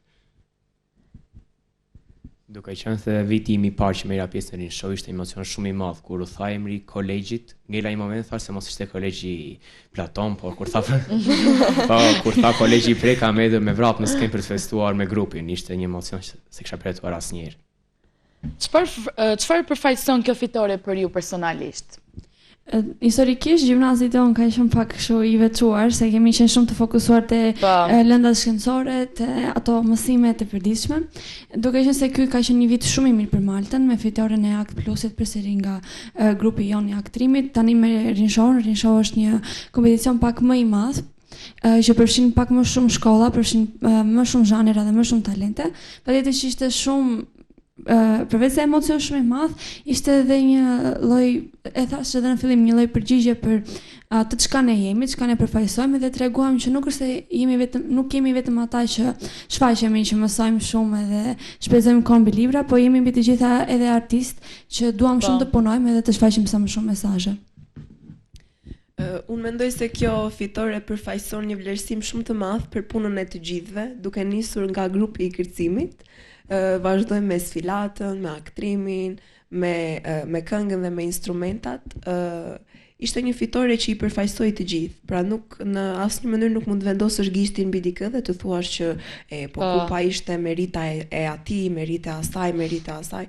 Duke qenë se viti im I parë që merra pjesë në show ishte emocion shumë I madh kur u tha emri Kolegjit, ngela një moment thash se mos ishte Kolegji Platon, por kur tha kur tha Kolegji Preka me vrap në skenë për të festuar me grupin, ishte një emocion që se kisha përjetuar asnjëherë. Çfarë përfaqëson kjo fitore për ju personalisht? Historikisht gjimnazi tonë ka qenë pak kështu i veçuar, se kemi qenë shumë të fokusuar te lëndat shkencore, te ato mësime të përditshme. Duke qenë se ky ka qenë një vit shumë i mirë për Maltën, me fitoren e Act Plusit përsëri nga grupi jon i Aktrimit. Tani me Rinshon është një kompeticion pak më i madh, që përfshin pak më shumë shkolla, përfshin më shumë zhanera dhe më shumë talente. Patjetër që ishte shumë përveç se emocion shumë i madh, ishte edhe një lloj, e thash edhe në fillim, një lloj përgjigje për atë çka ne jemi, çka ne përfaqësojmë dhe treguam që nuk është se nuk jemi vetëm ata që shfaqemi, që mësojmë shumë edhe shpenzojmë kohë mbi libra, po jemi mbi të gjitha edhe artistë që duam shumë të punojmë edhe të shfaqim sa më shumë mesazhe. Unë mendoj se kjo fitore përfaqëson një vlerësim shumë të madh për punën e të gjithëve, duke nisur nga grupi i kërcimit, vazhdojmë me sfilatën, me aktrimin, me këngën dhe me instrumentat. Ishte një fitore që i përfaqësoi të gjithë. Pra nuk në asnjë mënyrë nuk mund të vendosësh gishtin mbi dikë dhe të thuash që kupa ishte merita e atij, merita e asaj, merita e asaj.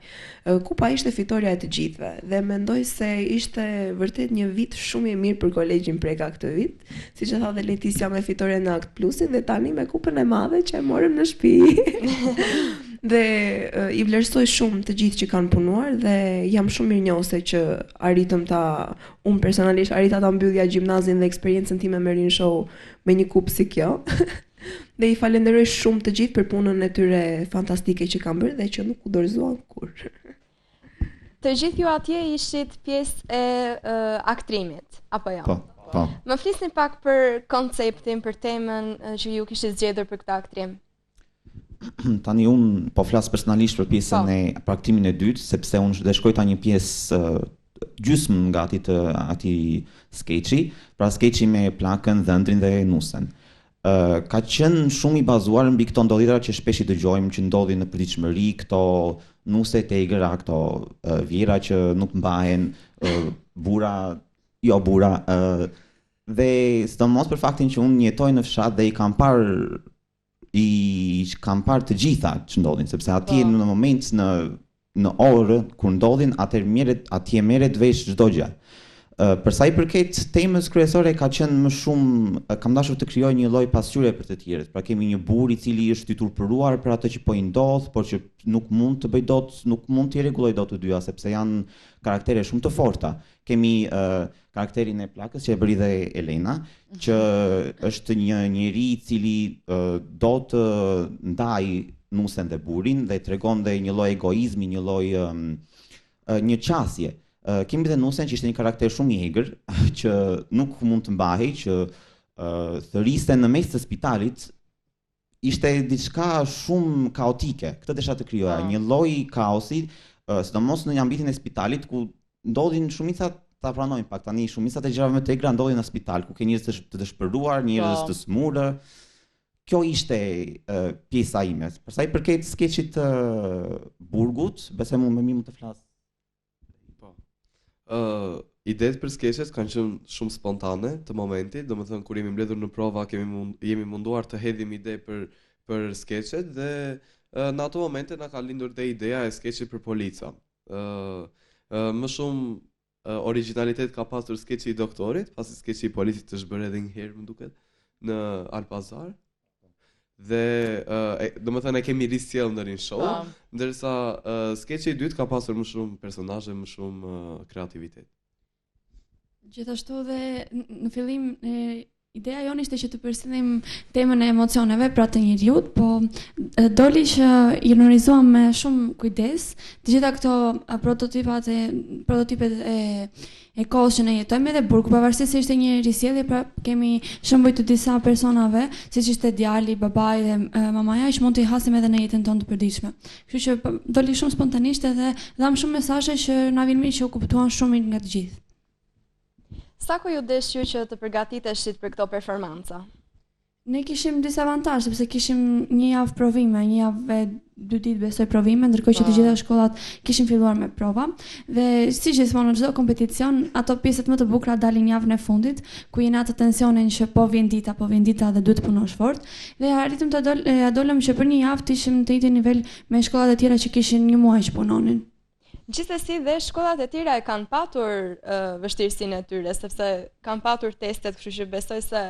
Kupa ishte fitoria e të gjithëve dhe mendoj se ishte vërtet një vit shumë i mirë për Kolegjin Preka këtë vit, siç e tha dhe Leticia, me fitoren e Act Plusit dhe tani me kupën e madhe që e morëm në shtëpi. Dhe i vlerësoj shumë të gjithë që kanë punuar dhe jam shumë mirënjohëse që unë personalisht arrita ta mbyllja gjimnazin dhe eksperiencën time me Rin Show me një kupë si kjo. Dhe i falenderoj shumë të gjithë për punën e tyre fantastike që kanë bërë dhe që nuk u dorëzuan kur. Të gjithë ju atje ishit pjesë e aktrimit, apo jo? Po. Më flisni pak për konceptin, për temën që ju kishit zgjedhur për këtë aktrim. Tani unë po flas personalisht për pjesën e praktimin e dytë, sepse unë shkoj ta një pjesë gjysmë nga ati skeçi, pra skeçi me Plakën, Dhëndrin dhe Nusen. Ka qenë shumë i bazuar mbi këto ndodhjera që shpesh i dëgjojmë që ndodhin në përditshmëri, këto nuse të egëra, këto vjera që nuk mbahen, burra, dhe sidomos për faktin që unë jetoj në fshat dhe i kam parë të gjitha që ndodhin, sepse atje në moment në orë kur ndodhin, atje merret vesh çdo gjë. Për sa i përket temës kryesore, ka qenë më shumë, kam dashur të krijoj një lloj pasqyre për të tjerët. Pra kemi një burr i cili është i turpëruar për atë që po i ndodh, por që nuk mund të bëj dot, nuk mund t'i rregulloj dot të dyja, sepse janë karaktere shumë të forta. Kemi karakterin e Plakës që e bëri dhe Elena, që është një njeri i cili do të ndaj Nusen dhe burrin dhe tregon dhe një lloj egoizmi, një lloj një qasje. Kemi dhe Nusen që ishte një karakter shumë i egër, që nuk mund të mbahej, që thëriste në mes të spitalit, ishte diçka shumë kaotike. Këtë desha të krijoja, një lloj kaosi, sidomos në ambientin e spitalit ku ndodhin shumica, ta pranojmë pak tani, shumicat e gjërave më të egra ndodhin në spital, ku ke njerëz të dëshpëruar, njerëz të smurë. Kjo ishte pjesa ime. Për sa i përket skeçit të burgut, besoj më mirë të flas. Idetë për skeçet kanë qenë shumë spontane të momentit, domethënë kur jemi mbledhur në prova jemi munduar të hedhim ide për skeçet dhe në ato momente na ka lindur dhe ideja e skeçit për polica. Më shumë originalitet ka pasur skeçi i doktorit, pasi skeçi i policit është bërë edhe një herë, më duket, në Alpazar. Dhe domethënë e kemi risjell në Rin Show, ndërsa skeçi i dytë ka pasur më shumë personazhe, më shumë kreativitet. Gjithashtu dhe në fillim ideja jonë ishte që të përsillim temën e emocioneve pra të njerëzit, po doli që ironizuam me shumë kujdes të gjitha këto prototipet e kohës që ne jetojmë edhe burgu, pavarësisht se ishte një risjellje, pra kemi shembuj të disa personave, siç ishte djali, babai dhe mamaja, që mund t'i hasim edhe në jetën tonë të përditshme. Kështu që doli shumë spontanisht edhe dham shumë mesazhe që na vjen mirë që u kuptuan shumë nga të gjithë. Sa ko ju desh ju që të përgatiteshit për këto performanca? Ne kishim disa avantazhe, sepse kishim një javë provime, një javë 2 ditë besoj provime, ndërkohë që të gjitha shkollat kishin filluar me prova. Dhe si gjithmonë në çdo kompeticion, ato pjesët më të bukura dalin javën e fundit, ku jeni atë tensionin që po vjen dita dhe duhet të punosh fort. Dhe arritëm të dolëm që për një javë të ishim të njëjtin nivel me shkollat e tjera që kishin një muaj që punonin. Gjithsesi dhe shkollat e tjera e kanë patur vështirësinë e tyre, sepse kanë patur testet, kështu që besoj se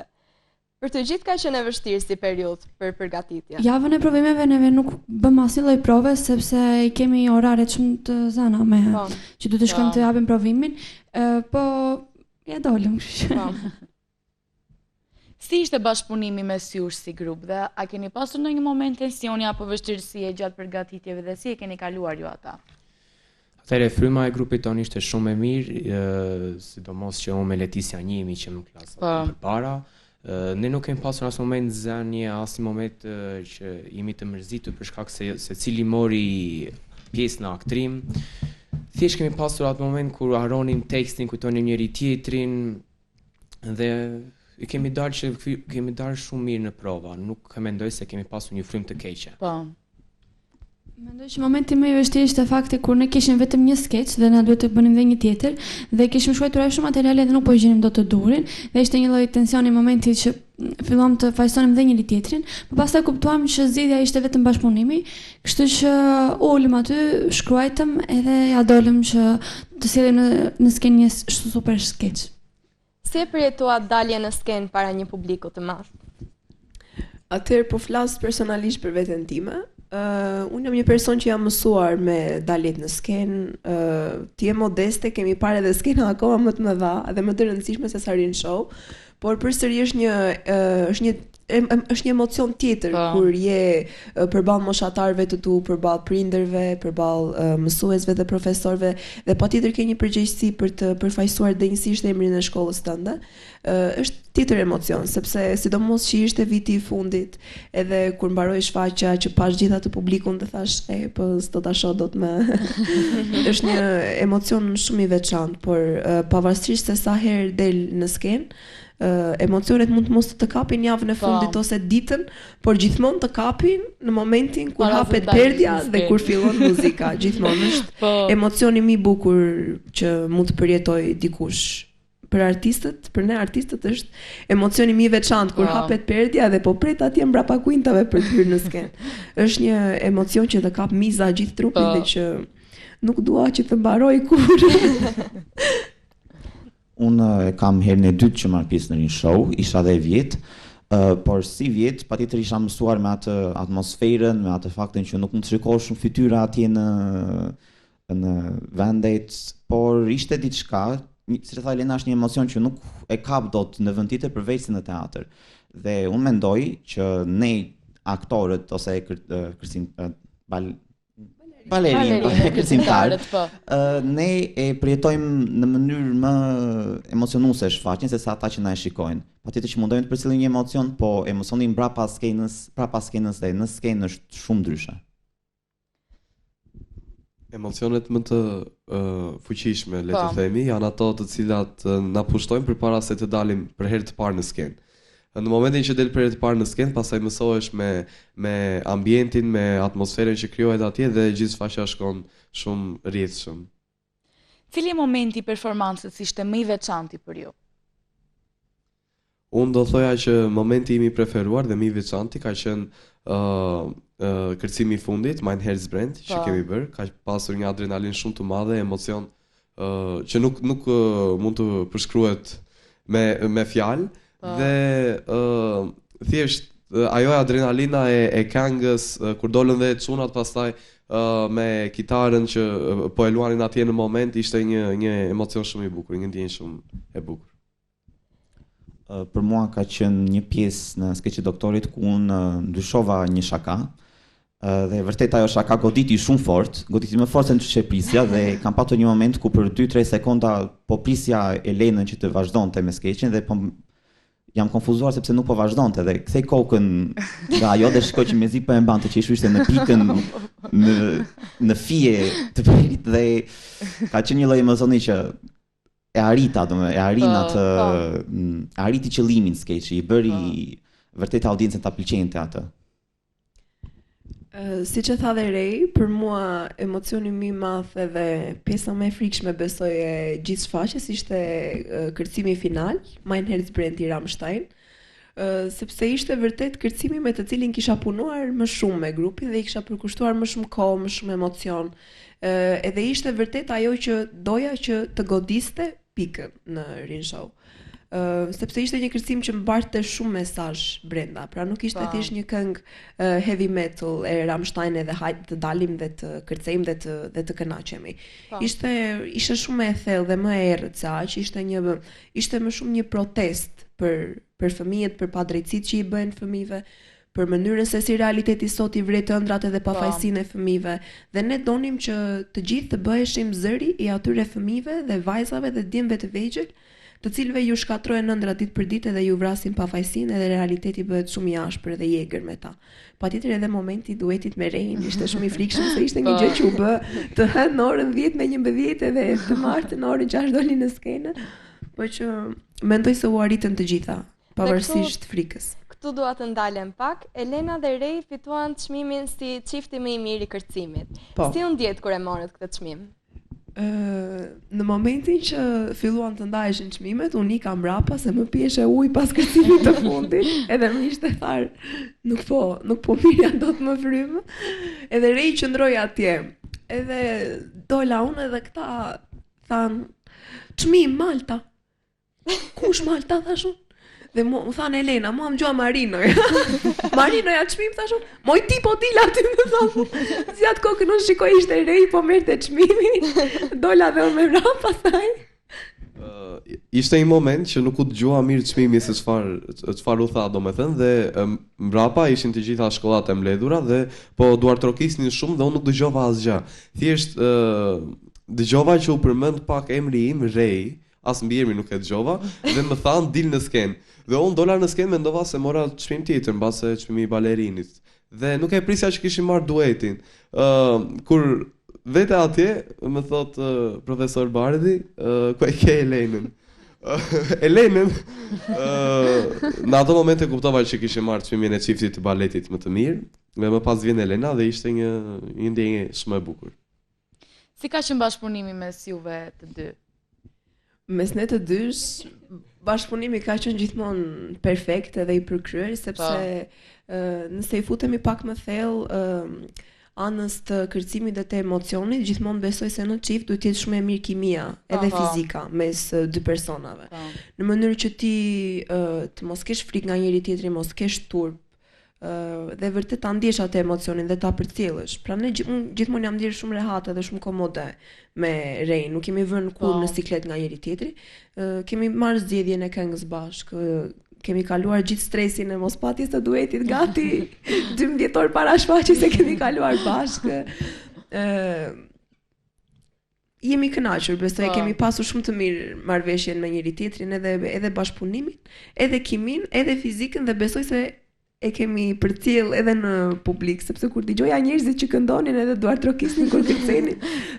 për të gjithë ka qenë e vështirë si periudhë për përgatitje. Javën e provimeve neve nuk bëm asnjë lloj prove sepse i kemi orare shumë të zana me që duhet të shkojmë të japim provimin, po ja dolëm kështu. Po. Si ishte bashkëpunimi mes jush si grup dhe a keni pasur në një moment tensioni apo vështirësie gjatë përgatitjeve dhe si e keni kaluar ju ata? Atëherë fryma e grupit tonë ishte shumë e mirë, sidomos që unë me Leticia njihemi që në klasë përpara. Ne nuk kemi pasur as moment zënie, as një moment që jemi të mërzitur për shkak se cili mori pjesë në aktrim. Thjesht kemi pasur atë moment kur haronim tekstin, kujtonim njëri tjetrin dhe kemi dalë shumë mirë në prova, nuk mendoj se kemi pasur një frymë të keqe. Po. Mendoj që momenti më i vështirë ishte fakti kur ne kishim vetëm një skeç dhe na duhet të bënim edhe një tjetër dhe kishim shkruar shumë materiale dhe nuk po i gjenim dot të duhurin dhe ishte një lloj tensioni në momentin që filluam të fajsonim dhe njëri tjetrin, por pastaj kuptuam që zgjidhja ishte vetëm bashkëpunimi, kështu që ulëm aty, shkruajtëm edhe ja dolëm që të sillim në skenë një super skeç. Si e përjetua dalje në skenë para një publiku të madh? Atëherë po flas personalisht për veten time. Unë jam një person që jam mësuar me daljet në skenë, ti je modeste, kemi parë edhe skena akoma më të mëdha dhe më të rëndësishme se sa reality show, por përsëri është një emocion tjetër kur je përballë moshatarëve të tu, përballë prindërve, përballë mësuesve dhe profesorëve dhe patjetër ke një përgjegjësi për të përfaqësuar dinjësisht emrin e shkollës tënde. Është tjetër emocion, sepse sidomos që ishte viti i fundit, edhe kur mbaroi shfaqja që pash gjithë atë publikun dhe thash, po s'do ta shoh dot më. Është një emocion shumë i veçantë, por pavarësisht se sa herë del në skenë, emocionet mund të mos të kapin javën e fundit ose ditën, por gjithmonë të kapin në momentin kur hapet perdja dhe kur fillon muzika. Gjithmonë është emocioni më i bukur që mund të përjetoj dikush. Për artistët, për ne artistët është emocioni më i veçantë kur hapet perdja dhe po pret atje mbrapa kuintave për të hyrë në skenë. Është një emocion që të kap miza gjithë trupin dhe që nuk dua që të mbaroj kurrë. Unë kam herën e dytë që marr pjesë në një show, isha dhe vjet, por si vjet, patjetër isha mësuar me atë atmosferën, me atë faktin që nuk mund të shikosh shumë fytyra atje në vendet, por ishte diçka, si të thaj Lena, është një emocion që nuk e kap dot në vend tjetër përveç se në teatr. Dhe unë mendoj që ne aktorët ose kërcimtarët, ne e përjetojmë në mënyrë më emocionuese shfaqjen se sa ata që na e shikojnë. Patjetër që mundojmë të përcjellim një emocion, po emocioni mbrapa skenës dhe në skenë është shumë ndryshe. Emocionet më të fuqishme, le të themi, janë ato të cilat na pushtojnë përpara se të dalim për herë të parë në skenë. Në momentin që del për herë të parë në skenë, pastaj mësohesh me ambientin, me atmosferën që krijohet atje dhe gjithë shfaqja shkon shumë rrjedhshëm. Cili momenti i performancës ishte më i veçantë për ju? Unë do thoja që momenti im i preferuar dhe më i veçantë ka qenë kërcimi i fundit, Mein Herzbrennt, që kemi bërë, ka pasur një adrenalin shumë të madhe, emocion që nuk mund të përshkruhet me fjalë. Dhe thjesht ajo adrenalina e këngës kur dolën dhe çunat pastaj me kitarën që po e luanin atje në moment, ishte një emocion shumë i bukur, një ndjenjë shumë e bukur. Për mua ka qenë një pjesë në skeçi doktorit ku unë ndryshova një shaka dhe vërtet ajo shaka goditi shumë fort, goditi më fort se që prisja dhe kam patur një moment ku për 2-3 sekonda po prisja Elenën që të vazhdonte me skeçin dhe po jam konfuzuar sepse nuk po vazhdonte dhe kthej kokën nga ajo dhe shikoj që mezi po e mbante që ishte në pikën në fije të perit dhe ka qenë një lloj emocioni që e arrita, arriti qëllimin skeçi, i bëri vërtet audiencën ta pëlqente atë. Siç e tha dhe Rej, për mua emocioni më i madh edhe pjesa më e frikshme besoj e gjithë shfaqjes ishte kërcimi final, Mein Herzbrennt i Rammstein. sepse ishte vërtet kërcimi me të cilin kisha punuar më shumë me grupin dhe I kisha përkushtuar më shumë kohë, më shumë emocion. Edhe ishte vërtet ajo që doja që të godiste pikën në Rin Show. Sepse ishte një kërcim që mbarte shumë mesazh brenda, pra nuk ishte thjesht një këngë heavy metal e Rammstein edhe hajde të dalim dhe të kërcejmë dhe të kënaqemi. Ishte shumë e thellë dhe më e errët se aq, ishte më shumë një protest për fëmijët, për padrejtësitë që I bëjnë fëmijëve, për mënyrën se si realiteti sot I vret ëndrat edhe pafajësinë e fëmijëve, dhe ne donim që të gjithë të bëheshim zëri I atyre fëmijëve dhe vajzave dhe djemve të vegjël, të cilëve ju shkatrohen ëndrat ditë për ditë dhe ju vrasin pafajësinë edhe realiteti bëhet shumë I ashpër dhe I egër me ta. Patjetër edhe momenti I duetit me Rein ishte shumë I frikshëm se ishte një gjë që u bë të hënë në orën 10 me 11 edhe të martën në orën 6 doli në skenë, por që mendoj se u arritën të gjitha, pavarësisht frikës. Këtu dua të ndalem pak. Elena dhe Rej fituan çmimin si çifti më I mirë I kërcimit. Si u ndjet kur e morët këtë çmim? Në momentin që filluan të ndaheshin çmimet, unë ika mbrapa se më pieshe ujë pas kërcimit të fundit, edhe më ishte tharë, nuk po mirja do të më frymë. Edhe Rej qëndroi atje. Edhe dola unë edhe këta thanë, çmim Malta. Kush Malta thashun? Dhe më thanë Elena, më gjua Marinoja. Marinoja çmim thashun, moj ti po dil aty më thanë. Si atë kokën unë shikoj ishte Rej, po merrte çmimi. Dola dhe unë me vrap pastaj. Ishte një moment që nuk u dëgjova mirë çmimi se çfarë u tha, domethënë, dhe mbrapa ishin të gjitha shkollat e mbledhura dhe po duar trokisnin shumë dhe unë nuk dëgjova asgjë. Thjesht dëgjova që u përmend pak emri im, Rej, as mbi emrin nuk e dëgjova, dhe më thanë dil në skenë. Dhe unë dola në skenë mendova se mora çmim tjetër, mbase çmimi I balerinit. Dhe nuk e prisja që kishim marrë duetin. Kur vete atje, më thot profesor Bardhi, ku e ke Elenën? Elenën, në ato momente kuptova që kishim marrë çmimin e çiftit të baletit më të mirë, dhe më pas vjen Elena dhe ishte një ndjenjë shumë e bukur. Si ka qenë bashkëpunimi mes juve të dy? Mes ne të dysh, bashkëpunimi ka qenë gjithmonë perfekt edhe I përkryer, sepse nëse I futemi pak më thellë anës të kërcimit dhe të emocionit, gjithmonë besoj se në çift duhet të jetë shumë e mirë kimia edhe fizika mes dy personave. Në mënyrë që ti të mos kesh frikë nga njëri tjetri, mos kesh turp, dhe vërtet ta ndjesh atë emocionin dhe ta përcjellësh. Pra ne gjithmonë jam ndier shumë rehate dhe shumë komode me Rein, nuk kemi vënë kur në siklet nga njëri tjetri. Kemi marrë zgjedhjen e këngës bashkë, kemi kaluar gjithë stresin e mospatjes të duetit gati 12 orë para shfaqjes se kemi kaluar bashkë. Jemi kënaqur, besoj kemi pasur shumë të mirë marrëveshjen me njëri tjetrin, edhe bashkëpunimin, edhe kimin, edhe fizikën, dhe besoj se e kemi përcjell edhe në publik, sepse kur dëgjoja njerëzit që këndonin edhe duar trokisnin kur kërcenin,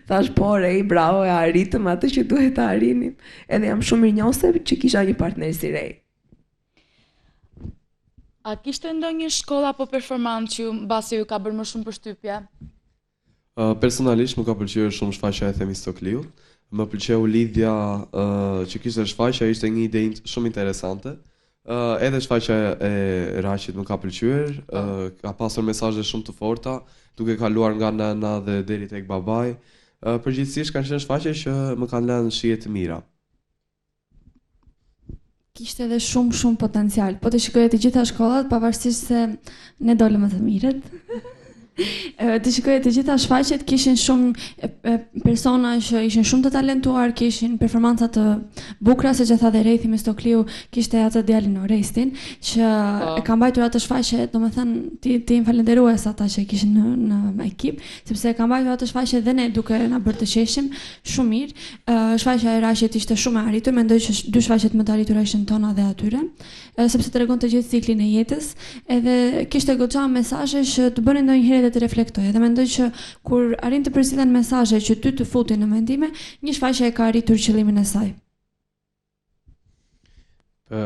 thash po Rej, bravo, e arritëm atë që duhet të arrinim. Edhe jam shumë mirënjohëse që kisha një partner si Rej. A kishte ndonjë shkollë apo performancë që mbasi ju ka bërë më shumë përshtypje? Personalisht më ka pëlqyer shumë shfaqja e Themistokliut. Më pëlqeu lidhja që kishte shfaqja, ishte një ide shumë interesante. Edhe shfaqja e Raqit më ka pëlqyer, ka pasur mesazhe shumë të forta, duke kaluar nga nëna dhe deri tek babai. Përgjithsisht kanë qenë shfaqje që më kanë lënë shije të mira. Kishte edhe shumë potencial, po të shikoje të gjitha shkollat, pavarësisht se ne dolëm më të mirët. Të shikoje të gjitha shfaqjet, kishin shumë persona që ishin shumë të talentuar, kishin performanca të bukura, siç e tha dhe Rej, Themistokliu kishte atë djalin Orestin, që e ka mbajtur atë shfaqje, domethënë ti jam falënderues ata që kishin në ekip, sepse e ka mbajtur atë shfaqje dhe ne duke na bërë të qeshim shumë mirë. Shfaqja e Raqit ishte shumë e arritur, mendoj që dy shfaqjet më të arritura ishin tona dhe atyre, sepse tregon të gjithë ciklin e jetës, edhe kishte goxha mesazhe që të bënin ndonjëherë të reflektoj. Dhe mendoj që kur arrin të përzihen mesazhe që ty të futin në mendime, një shfaqje e ka arritur qëllimin e saj.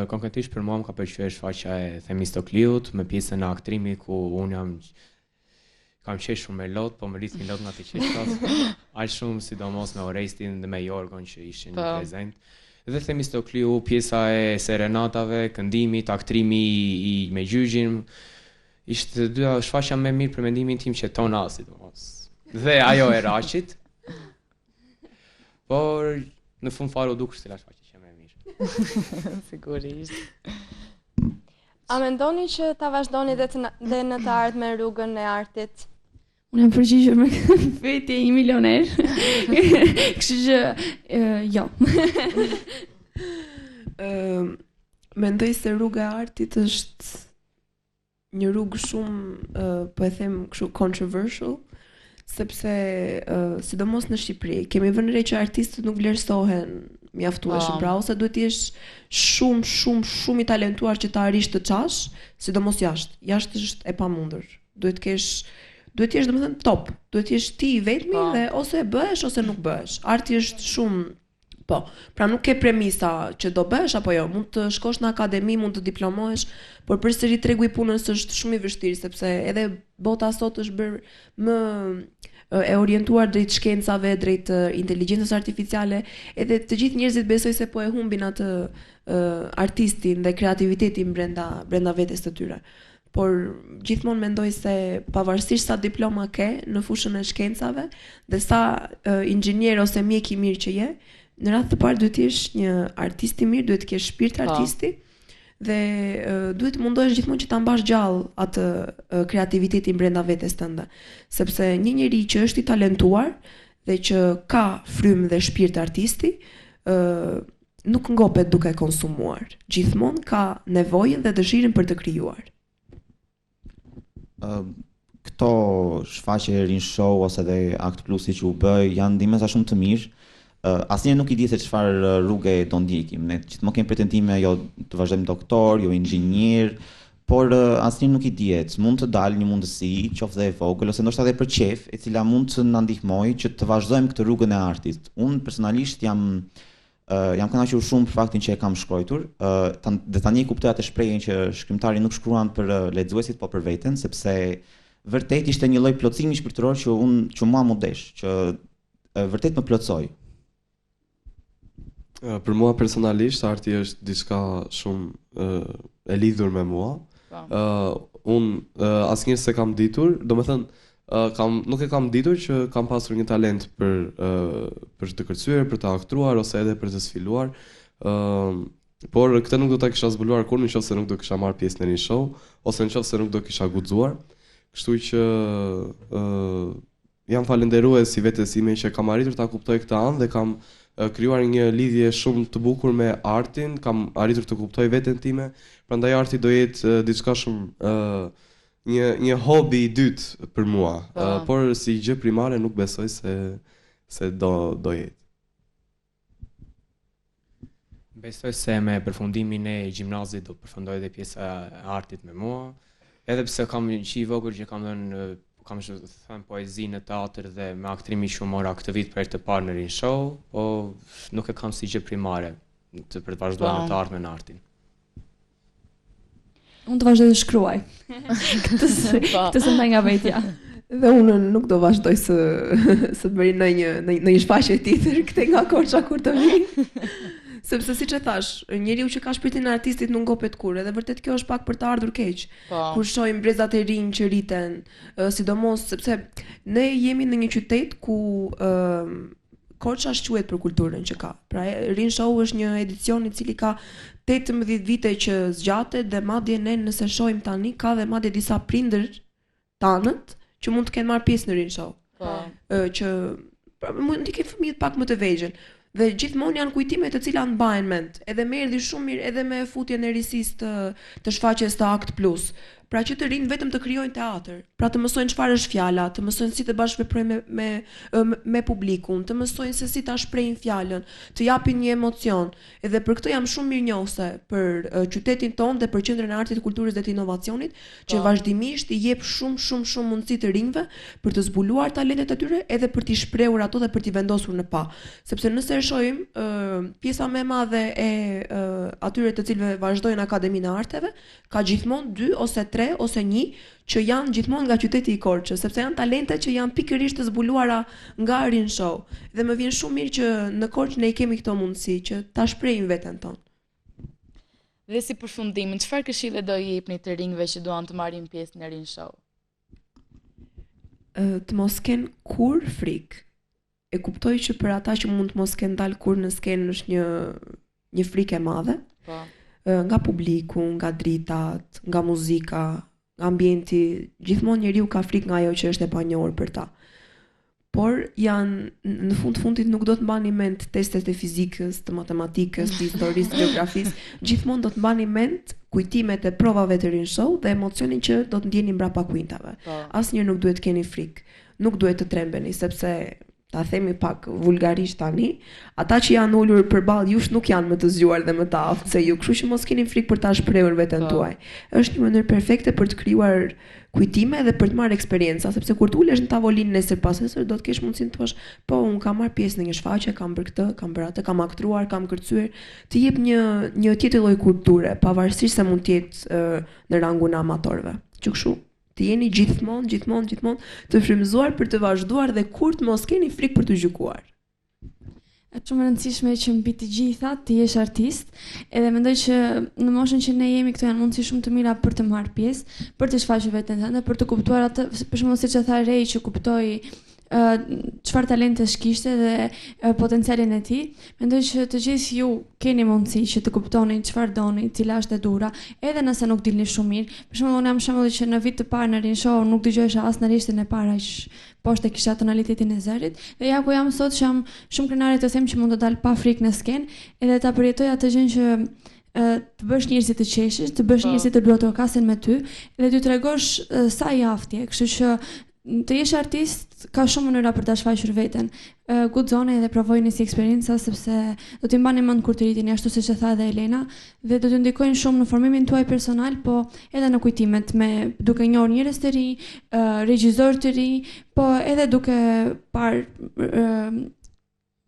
Konkretisht për mua më ka pëlqyer shfaqja e Themistokliut me pjesën e aktrimit ku unë kam qeshur me lot, po më rritin lot nga të qeshtas. Aq shumë sidomos me Orestin dhe me Jorgon që ishin prezent. Dhe Themistokliu, pjesa e serenatave, këndimit, aktrimi me gjyqin, ishte shfaqja më mirë për mendimin tim që tona sidomos. Dhe ajo e Raqit. Por në fund fare u duk se la shfaqja që më mirë. Sigurisht. A mendoni që ta vazhdoni dhe në të ardhmen rrugën e artit? Unë jam përgjigjur me veti 1 milioner. Kështu që jo. Mendoj se rruga e artit është një rrugë shumë, po e them kështu controversial, sepse sidomos në Shqipëri kemi vënë re që artistët nuk vlerësohen mjaftueshëm, pra ose duhet të jesh shumë i talentuar që ta arrish të çash, sidomos jashtë. Jashtë është e pamundur. Duhet të jesh domethënë top, duhet të jesh ti i vetmi dhe ose e bëhesh ose nuk bëhesh. Arti është shumë pra nuk ke premisa që do bëhesh apo jo, mund të shkosh në akademi, mund të diplomohesh, por përsëri tregu i punës është shumë i vështirë sepse edhe bota sot është bërë më e orientuar drejt shkencave, drejt inteligjencës artificiale, edhe të gjithë njerëzit besoj se po e humbin atë artistin dhe kreativitetin brenda vetes të tyre. Por gjithmonë mendoj se pavarësisht sa diploma ke në fushën e shkencave dhe sa inxhinier ose mjek i mirë që je, në radhë të parë duhet të jesh një artist i mirë, duhet të kesh shpirt artisti dhe duhet të mundohesh gjithmonë që ta mbash gjallë atë kreativitetin brenda vetes tënde, sepse një njeri që është i talentuar dhe që ka frymë dhe shpirt artisti, nuk ngopet duke konsumuar. Gjithmonë ka nevojën dhe dëshirën për të krijuar. Këto shfaqje Rin Show ose dhe Akt Plusi që u bë janë ndihmësa shumë të mirë. Asnjëherë nuk i di se çfarë rrugë do ndjekim. Ne gjithmonë kemi pretendime jo të vazhdojmë doktor, jo inxhinier, por asnjëherë nuk i dihet. Mund të dalë një mundësi, qoftë dhe e vogël ose ndoshta edhe për qejf, e cila mund të na ndihmojë që të vazhdojmë këtë rrugën e artit. Unë personalisht jam kënaqur shumë për faktin që e kam shkruar. Dhe tani kuptoj atë shprehjen që shkrimtari nuk shkruan për lexuesit, por për veten, sepse vërtet ishte një lloj plotësimi shpirtëror që mua më desh, që vërtet më plotsoi. Për mua personalisht arti është diçka shumë e lidhur me mua. Unë asnjëherë se kam ditur, domethënë nuk e kam ditur që kam pasur një talent për të kërcyer, për të aktruar ose edhe për të sfiluar. Por këtë nuk do ta kisha zbuluar kur nëse nuk do kisha marrë pjesë në një show ose nëse nuk do kisha guxuar. Kështu që jam falenderues si vetes ime që kam arritur ta kuptoj këtë anë dhe kam krijuar një lidhje shumë të bukur me artin, kam arritur të kuptoj veten time, prandaj arti do jetë diçka shumë një hobi i dytë për mua, por si gjë primare nuk besoj se do jetë. Besoj se me përfundimin e gjimnazit do përfundoj edhe pjesa e artit me mua, edhe pse kam një i vogël që kam thënë poezi në teatr dhe me aktrimi që mora këtë vit për të parë në Rin Show, po nuk e kam si gjë primare për të vazhduar në të ardhmen në artin. Unë të vazhdoj të shkruaj. Këtë se nga vetja. Dhe unë nuk do vazhdoj së bëri në një shfaqje tjetër këte nga Korça kur të vi. Sepse siç e thash, njeriu që ka shpirtin e artistit nuk ngopet kurrë, dhe vërtet kjo është pak për të ardhur keq. Kur shohim brezat e rinj që rriten, sidomos sepse ne jemi në një qytet ku Korça quhet për kulturën që ka. Pra Rin Show është një edicion i cili ka 18 vite që zgjatet dhe madje ne nëse shohim tani ka dhe madje disa prindër tanët që mund të kenë marrë pjesë në Rin Show. Që mund të kenë fëmijët pak më të vegjël. Dhe gjithmonë janë kujtime të cilat mbahen mend. Edhe më erdhi shumë mirë edhe me futjen e risisë të shfaqjes të Akt Plus. Pra që të rinë vetëm të krijojnë teatr, pra të mësojnë çfarë është fjala, të mësojnë si të bashkëveprojnë me publikun, të mësojnë se si ta shprehin fjalën, të japin një emocion. Edhe për këtë jam shumë mirënjohëse për qytetin tonë dhe për Qendrën e Artit, Kulturës dhe të Inovacionit, që vazhdimisht i jep shumë mundësi të rinjve për të zbuluar talentet e tyre edhe për t'i shprehur ato dhe për t'i vendosur në pa. Sepse nëse e shohim, pjesa më e madhe e atyre të cilëve vazhdojnë Akademinë e Arteve ka gjithmonë 2 ose 3 3 ose 1 që janë gjithmonë nga qyteti i Korçës, sepse janë talente që janë pikërisht të zbuluara nga Rin Show. Dhe më vjen shumë mirë që në Korçë ne i kemi këto mundësi që ta shprehim veten tonë. Dhe si përfundim, çfarë këshille do i jepni të rinjve që duan të marrin pjesë në Rin Show? Të mos kenë kur frikë. E kuptoj që për ata që mund të mos kenë dalë kur në skenë është një frikë e madhe. Po. Nga publiku, nga dritat, nga muzika, nga ambienti, gjithmonë njeriu ka frikë nga ajo që është e panjohur për ta. Por janë në fundit nuk do të mbani mend testet e fizikës, të matematikës, të historisë, të geografisë, gjithmonë do të mbani mend kujtimet e provave të Rin Show dhe emocionin që do të ndjeni mbrapa kuintave. Asnjëherë nuk duhet keni frikë, nuk duhet të trembeni sepse ta themi pak vulgarisht tani, ata që janë ulur përballë jush nuk janë më të zgjuar dhe më të aftë se ju, kështu që mos keni frikë për ta shprehur veten tuaj. Është një mënyrë perfekte për të krijuar kujtime dhe për të marrë eksperjenca, sepse kur të ulesh në tavolinë nesër pas nesër do të kesh mundësinë të thosh, po unë kam marrë pjesë në një shfaqje, kam bërë këtë, kam bërë atë, kam aktruar, kam kërcyer, të jep një tjetër lloj kulture, pavarësisht se mund të jetë në rangun e amatorëve. Që kështu të jeni gjithmonë të frymëzuar për të vazhduar dhe kur të mos keni frikë për të gjykuar. Është shumë e rëndësishme që mbi të gjitha të jesh artist, edhe mendoj që në moshën që ne jemi këto janë mundësi shumë të mira për të marrë pjesë, për të shfaqur veten tënde, për të kuptuar atë, për shembull siç e tha Rei që kuptoi çfarë talentesh kishte dhe potencialin e tij. Mendoj që të gjithë ju keni mundësi që të kuptoni çfarë doni, cila është e dura, edhe nëse nuk dilni shumë mirë. Për shembull, unë jam shembulli që në vit të parë në Rin Show nuk dëgjohesha as në listin e parë aq poshtë kisha tonalitetin e zërit, dhe ja ku jam sot që jam shumë krenare të them që mund të dal pa frikë në skenë, edhe ta përjetoj atë gjën që të bësh njerëzit të qeshësh, të bësh njerëzit të luatokasen me ty, dhe ty tregosh sa i aftë je, kështu që të jesh artist ka shumë mënyra për ta shfaqur veten. Guxoni dhe provojeni si eksperjenca sepse do t'i mbani mend kur të rriteni, ashtu siç e tha edhe Elena, dhe do t'ju ndikojnë shumë në formimin tuaj personal, po edhe në kujtimet duke njohur njerëz të ri, regjisor të ri, po edhe duke parë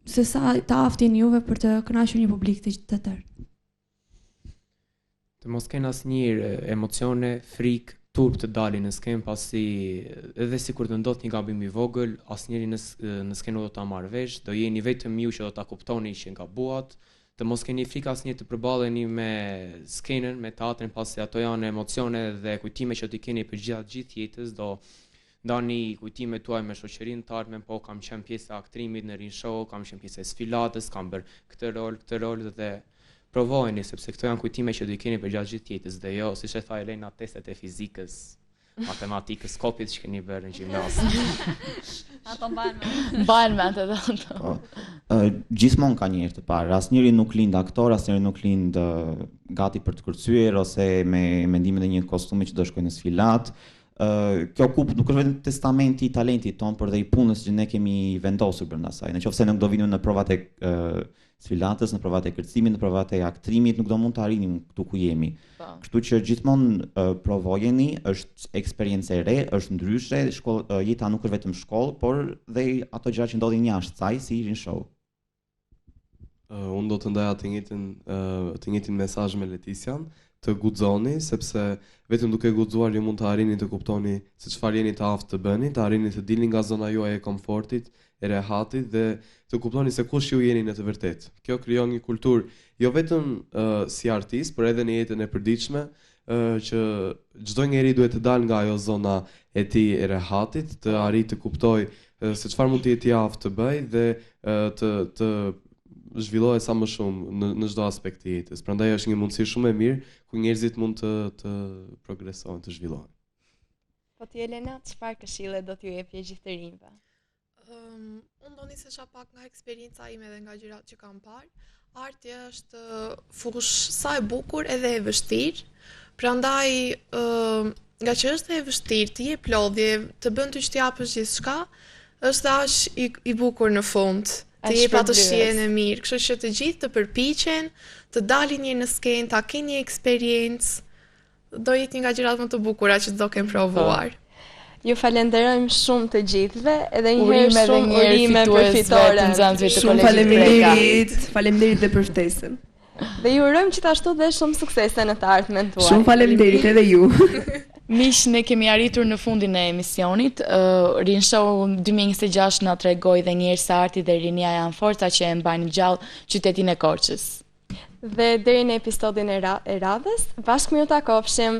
se sa të aftë jeni juve për të kënaqur një publik të tërë. Të mos kenë asnjë emocione, frikë, turp të dalin në skenë, pasi edhe sikur të ndodh një gabim i vogël, asnjëri në skenë do ta marrë vesh, do jeni vetëm ju që do ta kuptoni që gabuat, të mos keni frikë asnjë të përballeni me skenën, me teatrin, pasi ato janë emocione dhe kujtime që ti keni për gjithë jetës, do ndani kujtime tuaj me shoqërinë të ardhmen, po kam qenë pjesë e aktrimit në Rin Show, kam qenë pjesë e sfilatës, kam bërë këtë rol dhe provojeni, sepse këto janë kujtime që do i keni për gjithë jetës dhe jo, siç e tha Elena, testet e fizikës, matematikës, kopjet që keni bërë në gjimnaz. Ato mbajnë mend edhe ato. Gjithmonë ka njerëz të parë, asnjëri nuk lind aktor, asnjëri nuk lind gati për të kërcyer ose me mendimin e një kostumi që do shkojë në sfilat. Kjo kupë nuk është vetëm testamenti i talentit ton, por dhe i punës që ne kemi vendosur brenda saj. Nëse nuk do vini në provat e sfilatës, në provat e kërcimit, në provat e aktrimit, nuk do mund të arrinim këtu ku jemi. Kështu që gjithmonë provojeni, është eksperiencë e re, është ndryshe, jeta nuk është vetëm shkollë, por dhe ato gjëra që ndodhin jashtë saj, si Rin Show. Unë do të ndaja të njëjtin mesazh me Letician, të guxoni, sepse vetëm duke guxuar ju mund të arrini të kuptoni se çfarë jeni të aftë të bëni, të arrini të dilni nga zona juaj e komfortit, e rehatit dhe të kuptoni se kush ju jeni në të vërtetë. Kjo krijon një kulturë jo vetëm si artist, por edhe në jetën e përditshme, që çdo njeri duhet të dalë nga ajo zona e tij e rehatit, të arrijë të kuptojë se çfarë mund të jetë i aftë të bëj dhe të zhvillohet sa më shumë në çdo aspekt të jetës. Prandaj është një mundësi shumë e mirë ku njerëzit mund të progresojnë, të zhvillohen. Po ti Elena, çfarë këshille do t'ju jepje gjithë të rinjve? Unë do nisesha pak nga eksperienca ime dhe nga gjërat që kam parë. Arti është fush sa e bukur edhe e vështirë. Prandaj nga që është e vështirë, të jep lodhje, të bën ty që t'japësh gjithçka, është aq i bukur në fund. Të jep atë shijen e mirë, kështu që të gjithë të përpiqen, të dalin një në skenë, ta kenë një eksperiencë, do jetë një nga gjërat më të bukura që do kem provuar. Ju falenderojmë shumë të gjithëve, edhe një herë shumë urime për fitoren. Shumë faleminderit, faleminderit dhe për ftesën. Dhe ju urojmë gjithashtu dhe shumë suksese në të ardhmen tuaj. Shumë faleminderit edhe ju. Miq, ne kemi arritur në fundin e emisionit. Rin Show 2026 na tregoi edhe një herë se arti dhe rinia janë forca që e mbajnë gjallë qytetin e Korçës. Dhe deri në episodin e radhës, bashkë mirë takofshim.